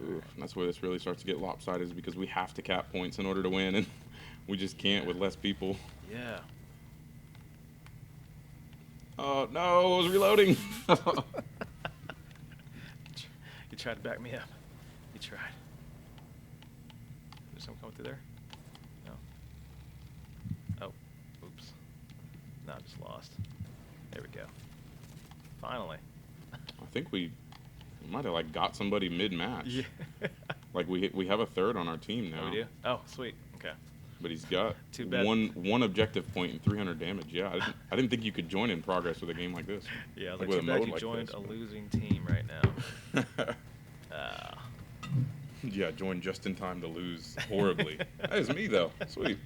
Ooh, and that's where this really starts to get lopsided, is because we have to cap points in order to win, and we just can't with less people. Yeah. Oh, no, I was reloading. You tried to back me up. You tried. Is someone coming through there? No. Oh, oops. No, I just lost. There we go. Finally. I think we might have like got somebody mid-match. Yeah. Like we have a third on our team now. Oh, we do? Oh, sweet. Okay. But he's got Too bad. one objective point and 300 damage. Yeah, I didn't think you could join in progress with a game like this. Yeah, I was Like like, with too a bad mode you like joined this, a but- losing team right now. Yeah, joined just in time to lose horribly. That is me though. Sweet.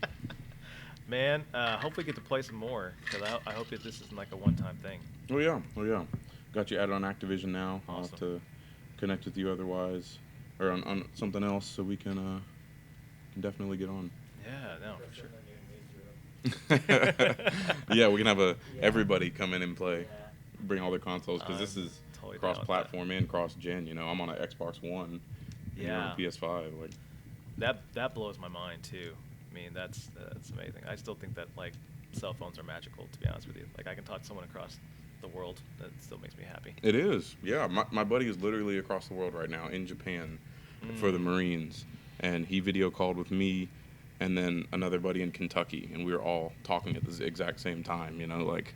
Man, hopefully get to play some more, because I hope that this isn't like a one-time thing. Oh yeah. Got you added on Activision now. I'll have Awesome. to connect with you otherwise, or on something else, so we can definitely get on. Yeah, no, for That's sure. in the new newsroom. Yeah, we can have Yeah. everybody come in and play, Yeah. bring all their consoles, because this I'm is totally down with cross-platform and cross-gen. You know, I'm on an Xbox One. And you're on Yeah. a PS5. Like, That blows my mind too. I mean, that's amazing. I still think that like cell phones are magical, to be honest with you. Like I can talk to someone across the world. That still makes me happy. it is. Yeah, my buddy is literally across the world right now in Japan for the Marines, and he video called with me and then another buddy in Kentucky, and we were all talking at the exact same time. You know, like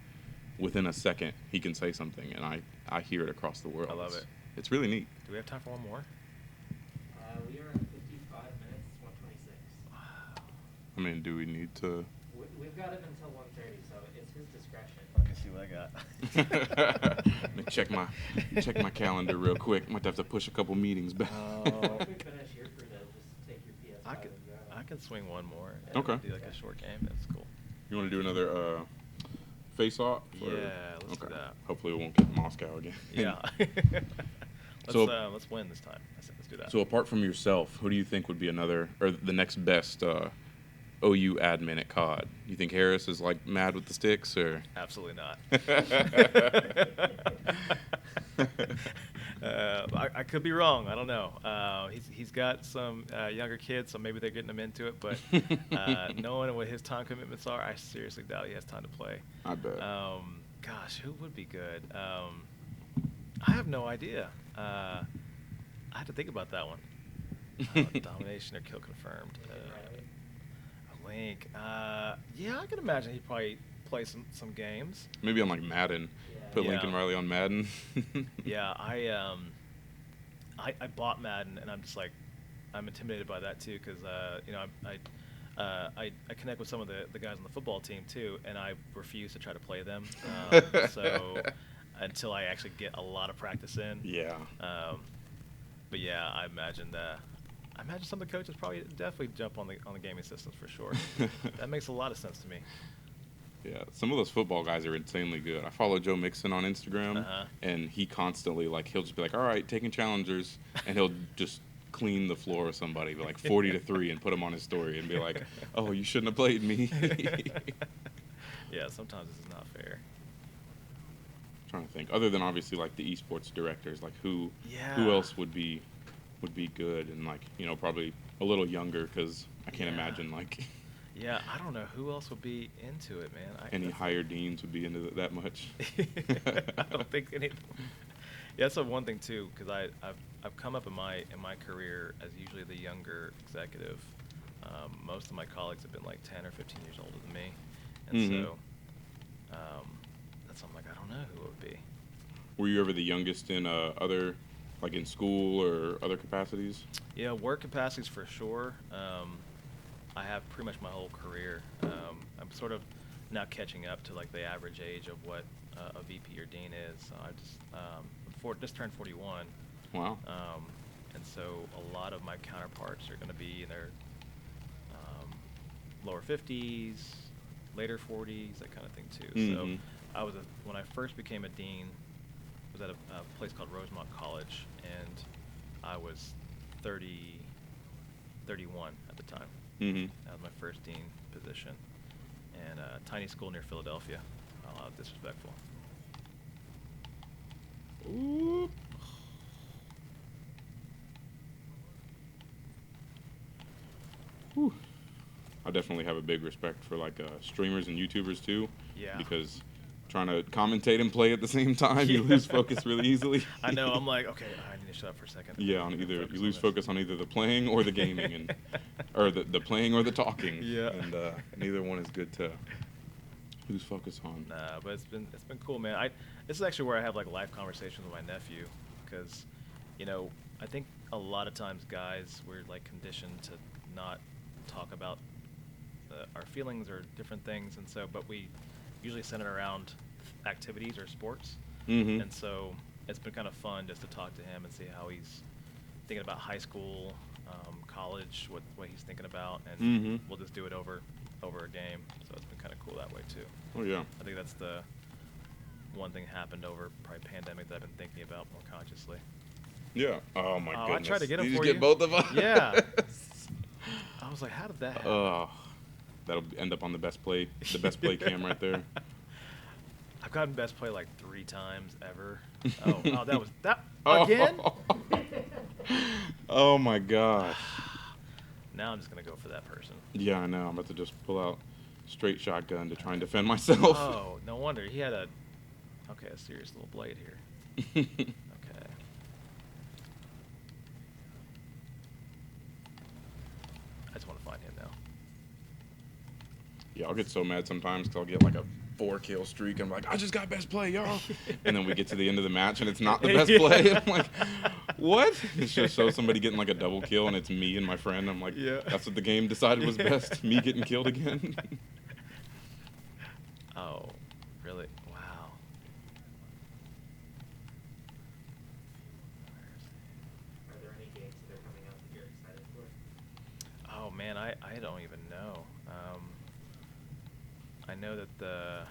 within a second he can say something, and I hear it across the world. I love it. It's really neat. Do we have time for one more? We are at 55 minutes, 126. I mean, do we need to? We've got him until 1:30, so it's his discretion. Let me see what I got. Let me check my calendar real quick. Might have to push a couple meetings back. If we finish, you're free to just take your PS5 I could and go. I can swing one more. And Okay. Do like a short game. That's cool. You want to do another face-off? Yeah, let's do that. Hopefully we won't get Moscow again. Yeah. So- Let's win this time. Let's do that. So apart from yourself, who do you think would be another, or the next best OU admin at COD? You think Harris is like mad with the sticks, or? Absolutely not. I could be wrong. I don't know. He's got some younger kids, so maybe they're getting him into it. But knowing what his time commitments are, I seriously doubt he has time to play. I bet. Gosh, who would be good? I have no idea. I had to think about that one. Domination or kill confirmed. Riley? A link. Yeah, I can imagine he'd probably play some games. Maybe on like Madden. Yeah. Put Yeah. Lincoln Riley on Madden. Yeah, I bought Madden, and I'm just like, I'm intimidated by that too, because you know, I connect with some of the guys on the football team too, and I refuse to try to play them. So until I actually get a lot of practice in. Yeah. But yeah, I imagine some of the coaches probably definitely jump on the gaming systems for sure. That makes a lot of sense to me. Yeah, some of those football guys are insanely good. I follow Joe Mixon on Instagram, Uh-huh. and he constantly, like, he'll just be like, all right, taking challengers, and he'll just clean the floor with somebody, be like 40-3, and put them on his story, and be like, oh, you shouldn't have played me. Yeah, sometimes this is not fair. Trying to think, other than obviously like the esports directors, like who Yeah. else would be good, and like, you know, probably a little younger, because I can't Yeah. imagine like Yeah, I don't know who else would be into it, man. any That's higher deans would be into it that much. I don't think any. Yeah, that's the one thing too, because I've come up in my career as usually the younger executive. Most of my colleagues have been like 10 or 15 years older than me, and Mhm. so that's something like I don't know who it would be. Were you ever the youngest in other, like in school or other capacities? Yeah, work capacities for sure. I have pretty much my whole career. I'm sort of now catching up to like the average age of what a VP or dean is. So I just turned 41. Wow. And so a lot of my counterparts are going to be in their lower 50s, later 40s, that kind of thing too. Mhm. So when I first became a dean, I was at a place called Rosemont College, and I was 31 at the time. Mhm. That was my first dean position, and a tiny school near Philadelphia. Disrespectful. Oop. Whew. I definitely have a big respect for like streamers and YouTubers too. Yeah. Because trying to commentate and play at the same time, you lose focus really easily. I know. I'm like, okay, I need to shut up for a second. Yeah, on I'm gonna either focus you on lose this. focus on either the playing or the gaming, and or the playing or the talking. Yeah. And neither one is good to lose focus on. Nah, but it's been cool, man. This is actually where I have like life conversations with my nephew, because, you know, I think a lot of times guys we're like conditioned to not talk about our feelings or different things, and so but we usually center around activities or sports, Mhm. and so it's been kind of fun just to talk to him and see how he's thinking about high school, college, what he's thinking about, and Mhm. we'll just do it over a game. So it's been kind of cool that way too. Oh yeah. I think that's the one thing happened over probably pandemic that I've been thinking about more consciously. Yeah. Oh my Oh, I goodness. tried to get 'em Did you for get you. both of us? Yeah. I was like, how did that happen? That'll end up on the best play cam right there. I've gotten best play like 3 times ever. Oh, that was that Oh. again. Oh my gosh. Now I'm just gonna go for that person. Yeah, I know. I'm about to just pull out straight shotgun to try and defend myself. Oh, no wonder he had a serious little blade here. Okay. I just want to find him now. Yeah, I'll get so mad sometimes because I'll get like a 4-kill streak. I'm like, I just got best play, y'all. And then we get to the end of the match and it's not the best play. I'm like, what? It just shows somebody getting like a double kill and it's me and my friend. I'm like, Yeah. that's what the game decided was best. Me getting killed again. Oh, really? Wow. Are there any games that are coming out that you're excited for? Oh man, I don't even know. I know that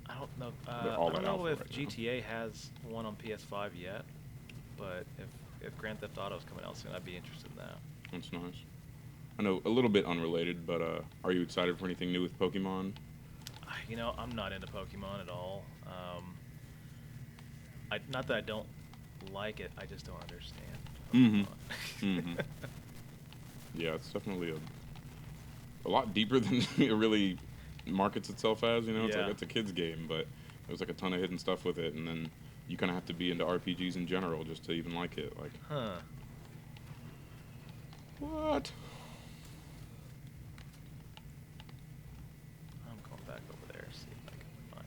I don't know. They're all I don't in know alpha if right now. GTA has one on PS5 yet, but if Grand Theft Auto is coming out soon, I'd be interested in that. That's nice. I know a little bit unrelated, but are you excited for anything new with Pokemon? You know, I'm not into Pokemon at all. Not that I don't like it, I just don't understand Mhm. Pokemon. Mhm. Yeah, it's definitely a lot deeper than it really markets itself as. You know, it's Yeah. like it's a kid's game, but there's like a ton of hidden stuff with it, and then you kind of have to be into RPGs in general just to even like it. Like, Huh. what? I'm going back over there, see if I can find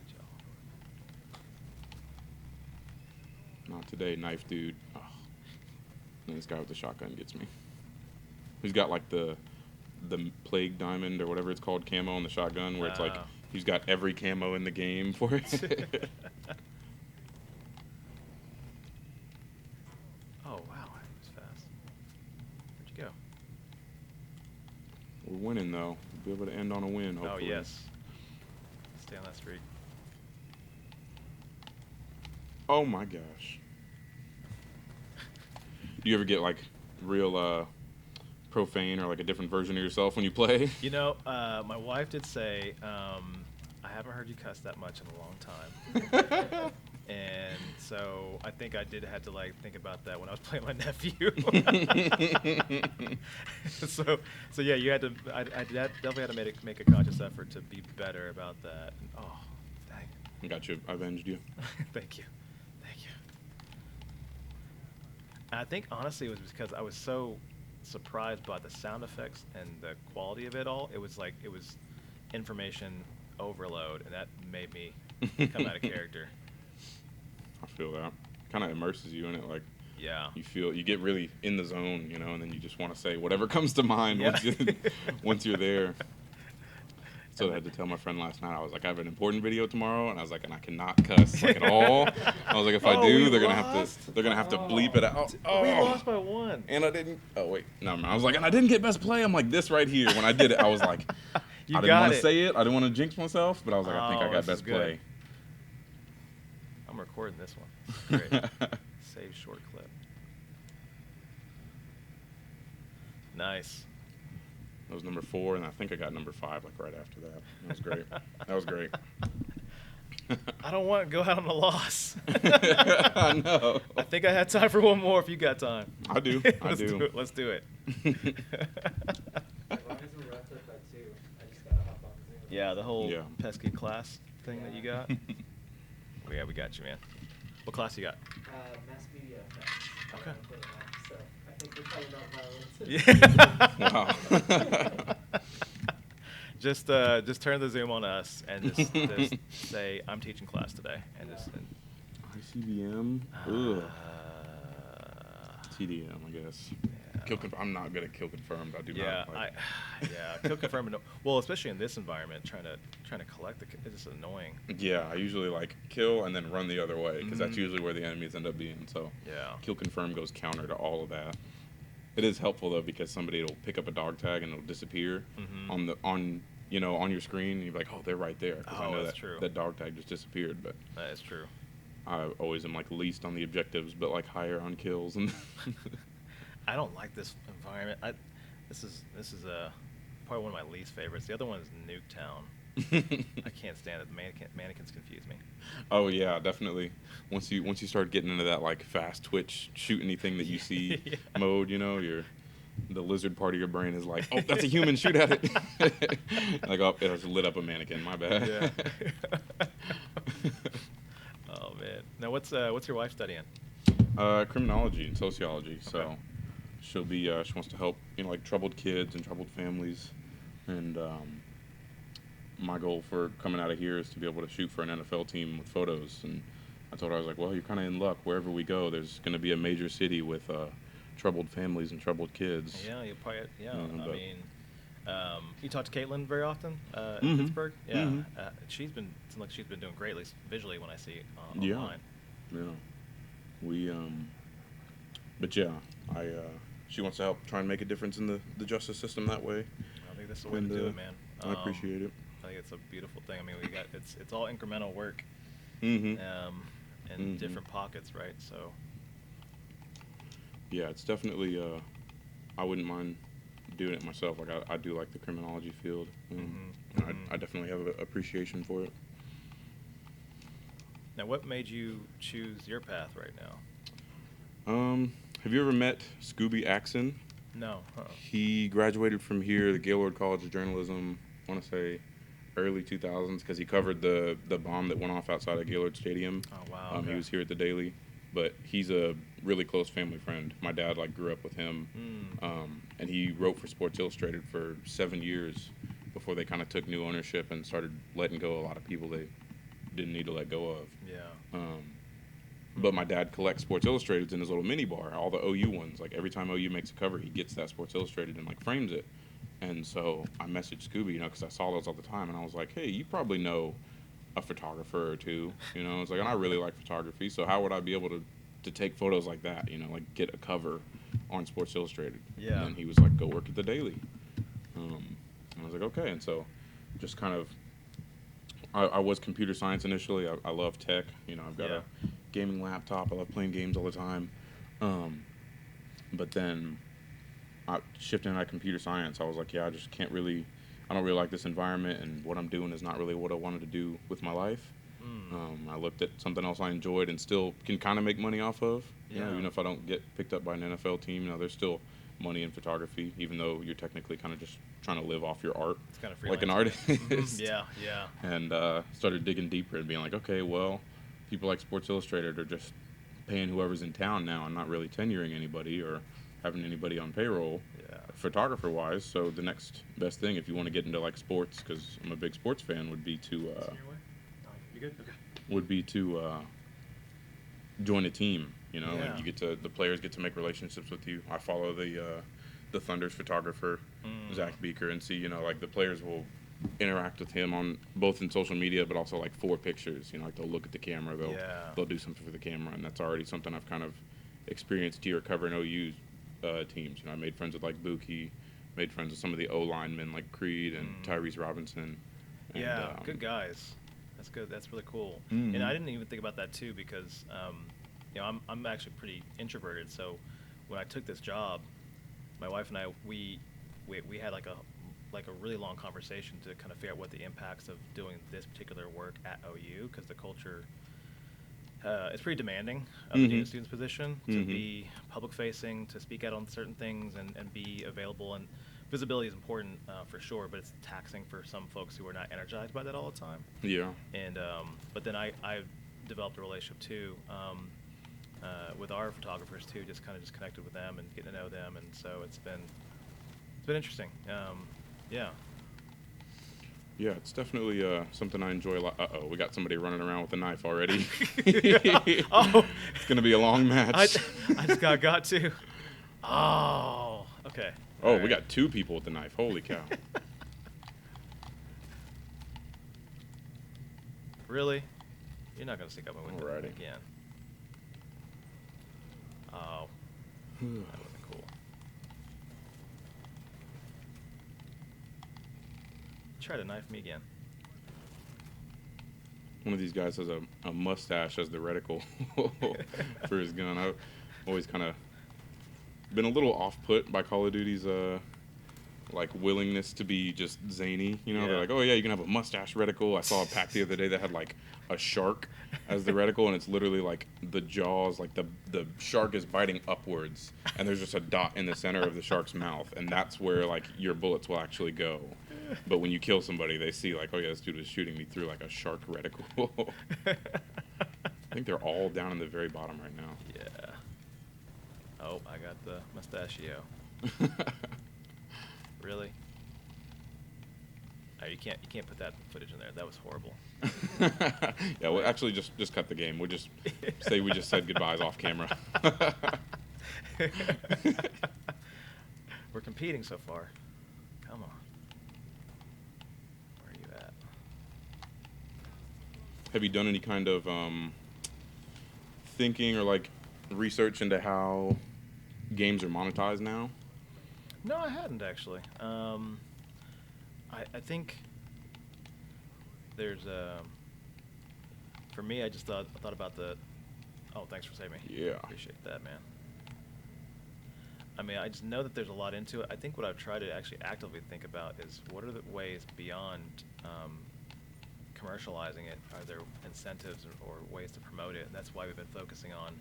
y'all. Not today, knife dude. Oh. And this guy with the shotgun gets me. He's got like the plague diamond or whatever it's called camo on the shotgun, where it's like he's got every camo in the game for it. Oh wow, that was fast. Where'd you go? We're winning though. We'll be able to end on a win. Oh Hopefully. yes. Stay on that streak. Oh my gosh. Do you ever get like real profane or like a different version of yourself when you play? You know, my wife did say, I haven't heard you cuss that much in a long time. And so I think I did have to like think about that when I was playing my nephew. so yeah, you had to. I definitely had to make a conscious effort to be better about that. And, oh, dang. I got you. I avenged you. Thank you. And I think honestly it was because I was so surprised by the sound effects and the quality of it all. It was information overload, and that made me come out of character. I feel that. Kind of immerses you in it. Like, Yeah. you get really in the zone, you know, and then you just want to say whatever comes to mind once you're there. So I had to tell my friend last night. I was like, I have an important video tomorrow, and I was like, and I cannot cuss like at all. I was like, if I do, they're gonna have to bleep it out. Oh, we lost by 1. and I didn't. Oh wait, no, man. I was like, and I didn't get best play. I'm like this right here. When I did it, I was like, I didn't want to say it. I didn't want to jinx myself, but I was like, I think I got best play. I'm recording this one. Great. Save short clip. Nice. That was number 4, and I think I got number 5 like right after that. That was great. That was great. I don't want to go out on a loss. I know. I think I had time for one more if you got time. I do. Let's do it. As long as we're wrapped up by 2, I just gotta hop on Zoom. Yeah, the whole Yeah. pesky class thing that you got. Oh, yeah, we got you, man. What class you got? Mass media effects. Okay. So I think we're talking about violence. Yeah. Just turn the Zoom on us and just say I'm teaching class today, and just. ICBM. Ugh. TDM, I guess. Yeah. I'm not good at kill confirmed. I do Yeah, not. Like, kill confirm. Well, especially in this environment, trying to collect it's just annoying. yeah, I usually like kill and then run the other way because that's usually where the enemies end up being. So Yeah. kill confirm goes counter to all of that. It is helpful though because somebody will pick up a dog tag and it'll disappear on your screen. And you're like, oh, they're right there. 'Cause I know that's true. that dog tag just disappeared. But That is true. I always am like least on the objectives, but like higher on kills. And I don't like this environment. This is probably one of my least favorites. The other one is Nuketown. I can't stand it. Mannequins confuse me. Oh yeah, definitely. Once you start getting into that like fast twitch, shoot anything that you see Yeah. mode, the lizard part of your brain is like, oh, that's a human, shoot at it. Like, oh, it has lit up a mannequin. My bad. Yeah. Oh man. Now what's your wife studying? Criminology and sociology. So Okay. she wants to help like troubled kids and troubled families, and my goal for coming out of here is to be able to shoot for an NFL team with photos. And I told her, I was like, well, you're kind of in luck. Wherever we go, there's going to be a major city with troubled families and troubled kids. Yeah, you probably. Yeah, but- I mean, you talk to Caitlin very often in Mhm. Pittsburgh. Yeah, Mhm. she's been doing great, at least visually when I see it Yeah. online. Yeah. We but yeah, she wants to help try and make a difference in the justice system that way. I think that's the way And, to do it, man. I appreciate it. I think it's a beautiful thing. I mean, it's all incremental work, Mhm. in Mhm. different pockets, right? So. Yeah, it's definitely I wouldn't mind doing it myself. Like I do like the criminology field. And I definitely have an appreciation for it. Now, what made you choose your path right now? Have you ever met Scooby Axon? No. He graduated from here, the Gaylord College of Journalism, I want to say early 2000s because he covered the bomb that went off outside of Gaylord Stadium. Oh wow. He Okay. was here at the Daily, but he's a really close family friend. My dad like grew up with him, and he wrote for Sports Illustrated for 7 years before they kind of took new ownership and started letting go a lot of people they didn't need to let go of. Yeah. But my dad collects Sports Illustrateds in his little mini bar, all the OU ones. Like every time OU makes a cover, he gets that Sports Illustrated and like frames it. And so I messaged Scooby, because I saw those all the time, and I was like, hey, you probably know a photographer or two, It's like, and I really like photography, so how would I be able to take photos like that, like get a cover on Sports Illustrated? Yeah. And then he was like, go work at the Daily. And I was like, okay. And so just kind of, I was computer science initially. I love tech. I've got a gaming laptop. I love playing games all the time. But then I shifted into computer science. I was like, I just can't really, I don't really like this environment, and what I'm doing is not really what I wanted to do with my life. I looked at something else I enjoyed and still can kind of make money off of. Even if I don't get picked up by an NFL team, there's still money in photography, even though you're technically kind of just trying to live off your art, It's kind of like an freelance. artist. Yeah. And started digging deeper and being like, okay, well, people like Sports Illustrated are just paying whoever's in town now and not really tenuring anybody or having anybody on payroll, photographer-wise. So the next best thing, if you want to get into like sports, because I'm a big sports fan, would be to You good? Okay. join a team. Yeah. Like you get to, the players get to make relationships with you. I follow the Thunder's photographer, Zach Beaker, and see, like the players will interact with him on both in social media, but also like for pictures. Like they'll look at the camera, they'll do something for the camera, and that's already something I've kind of experienced here covering OU teams. I made friends with like Buki, made friends with some of the O linemen like Creed and Tyrese Robinson. And, good guys. That's good. That's really cool. Mhm. And I didn't even think about that too because, I'm actually pretty introverted. So when I took this job, my wife and I we had like a really long conversation to kind of figure out what the impacts of doing this particular work at OU, because the culture it's pretty demanding of the data student's position to be public facing, to speak out on certain things and be available. And visibility is important for sure, but it's taxing for some folks who are not energized by that all the time. Yeah. And but then I developed a relationship too with our photographers too, just connected with them and getting to know them, and so it's been interesting. Yeah. Yeah, it's definitely something I enjoy a lot. Uh-oh, we got somebody running around with a knife already. Oh, It's going to be a long match. I just got to. Oh, okay. Oh, All we right. got two people with the knife. Holy cow. Really? You're not gonna stick up my window Alrighty. again? Oh, that wasn't cool. Try to knife me again. One of these guys has a mustache as the reticle for his gun. I've always kind of been a little off-put by Call of Duty's like willingness to be just zany. Yeah. They're like, oh yeah, you can have a mustache reticle. I saw a pack the other day that had like a shark as the reticle, and it's literally like the jaws, like the shark is biting upwards, and there's just a dot in the center of the shark's mouth, and that's where like your bullets will actually go. But when you kill somebody, they see like, oh yeah, this dude was shooting me through like a shark reticle. I think they're all down in the very bottom right now. Yeah. Oh, I got the mustachio. Really? Oh, you can't put that footage in there. That was horrible. Yeah, well, actually, just cut the game. We'll just say we just said goodbyes off camera. We're competing so far. Come on. Where are you at? Have you done any kind of thinking or like research into how games are monetized now? No, I hadn't actually. I think there's for me, I just thought about the. Oh, thanks for saving me. Yeah. Appreciate that, man. I mean, I just know that there's a lot into it. I think what I've tried to actually actively think about is what are the ways beyond commercializing it? Are there incentives or ways to promote it? And that's why we've been focusing on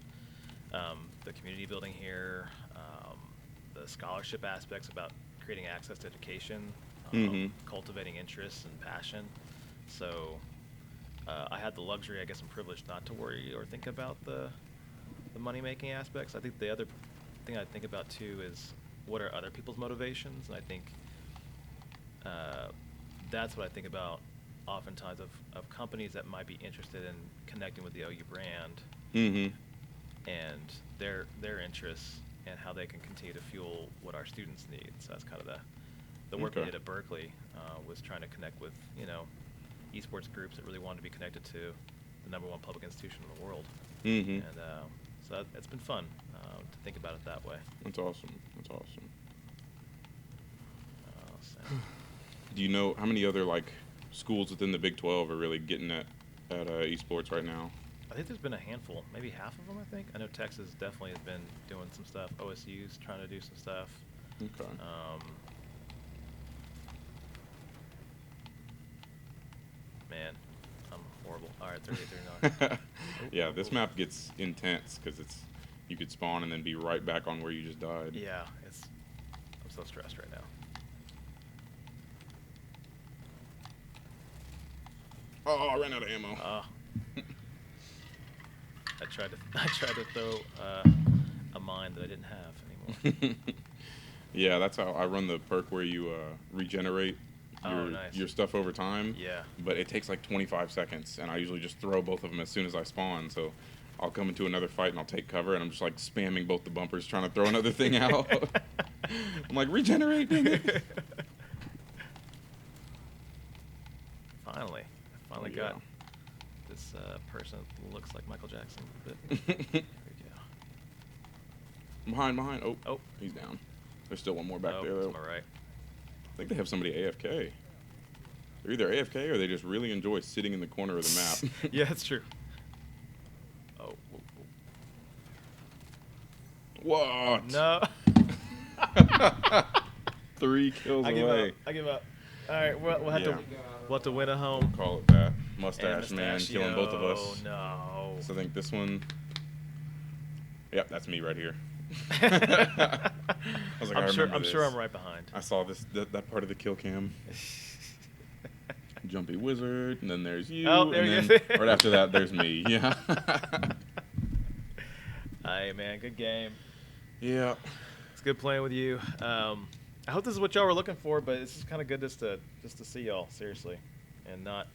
the community building here, the scholarship aspects about creating access to education, cultivating interests and passion. So I had the luxury, I guess, and privilege not to worry or think about the money-making aspects. I think the other thing I think about too is what are other people's motivations, and I think that's what I think about oftentimes of companies that might be interested in connecting with the OU brand and their interests and how they can continue to fuel what our students need. So that's kind of the work we did at Berkeley, was trying to connect with, esports groups that really wanted to be connected to the #1 public institution in the world. And so it's been fun to think about it that way. That's awesome. That's awesome. Do you know how many other schools within the Big 12 are really getting at esports right now? I think there's been a handful, maybe half of them. I think I know Texas definitely has been doing some stuff. OSU's trying to do some stuff. Okay. Man, I'm horrible. All right, 38-39. Yeah, this map gets intense because you could spawn and then be right back on where you just died. Yeah, I'm so stressed right now. Oh, I ran out of ammo. I tried to throw a mine that I didn't have anymore. Yeah, that's how I run the perk where you regenerate your stuff over time. Yeah. But it takes 25 seconds, and I usually just throw both of them as soon as I spawn. So I'll come into another fight and I'll take cover, and I'm just spamming both the bumpers trying to throw another thing out. I'm like, regenerate, dang it. I finally got this person that looks like Michael Jackson a bit. There we go. Behind. Oh, he's down. There's still one more back there, though. To my right. I think they have somebody AFK. They're either AFK or they just really enjoy sitting in the corner of the map. Yeah, that's true. Oh. What? No. 3 kills away. I give up. All right, we'll have to win at home. Call it that. Mustache man killing both of us. Oh no. So I think this one. Yep, that's me right here. I'm sure I'm right behind. I saw that part of the kill cam. Jumpy wizard, and then there's you. Oh, there and you then right after that, there's me. Yeah. Hey man, good game. Yeah. It's good playing with you. I hope this is what y'all were looking for, but it's just kind of good just to see y'all seriously, and not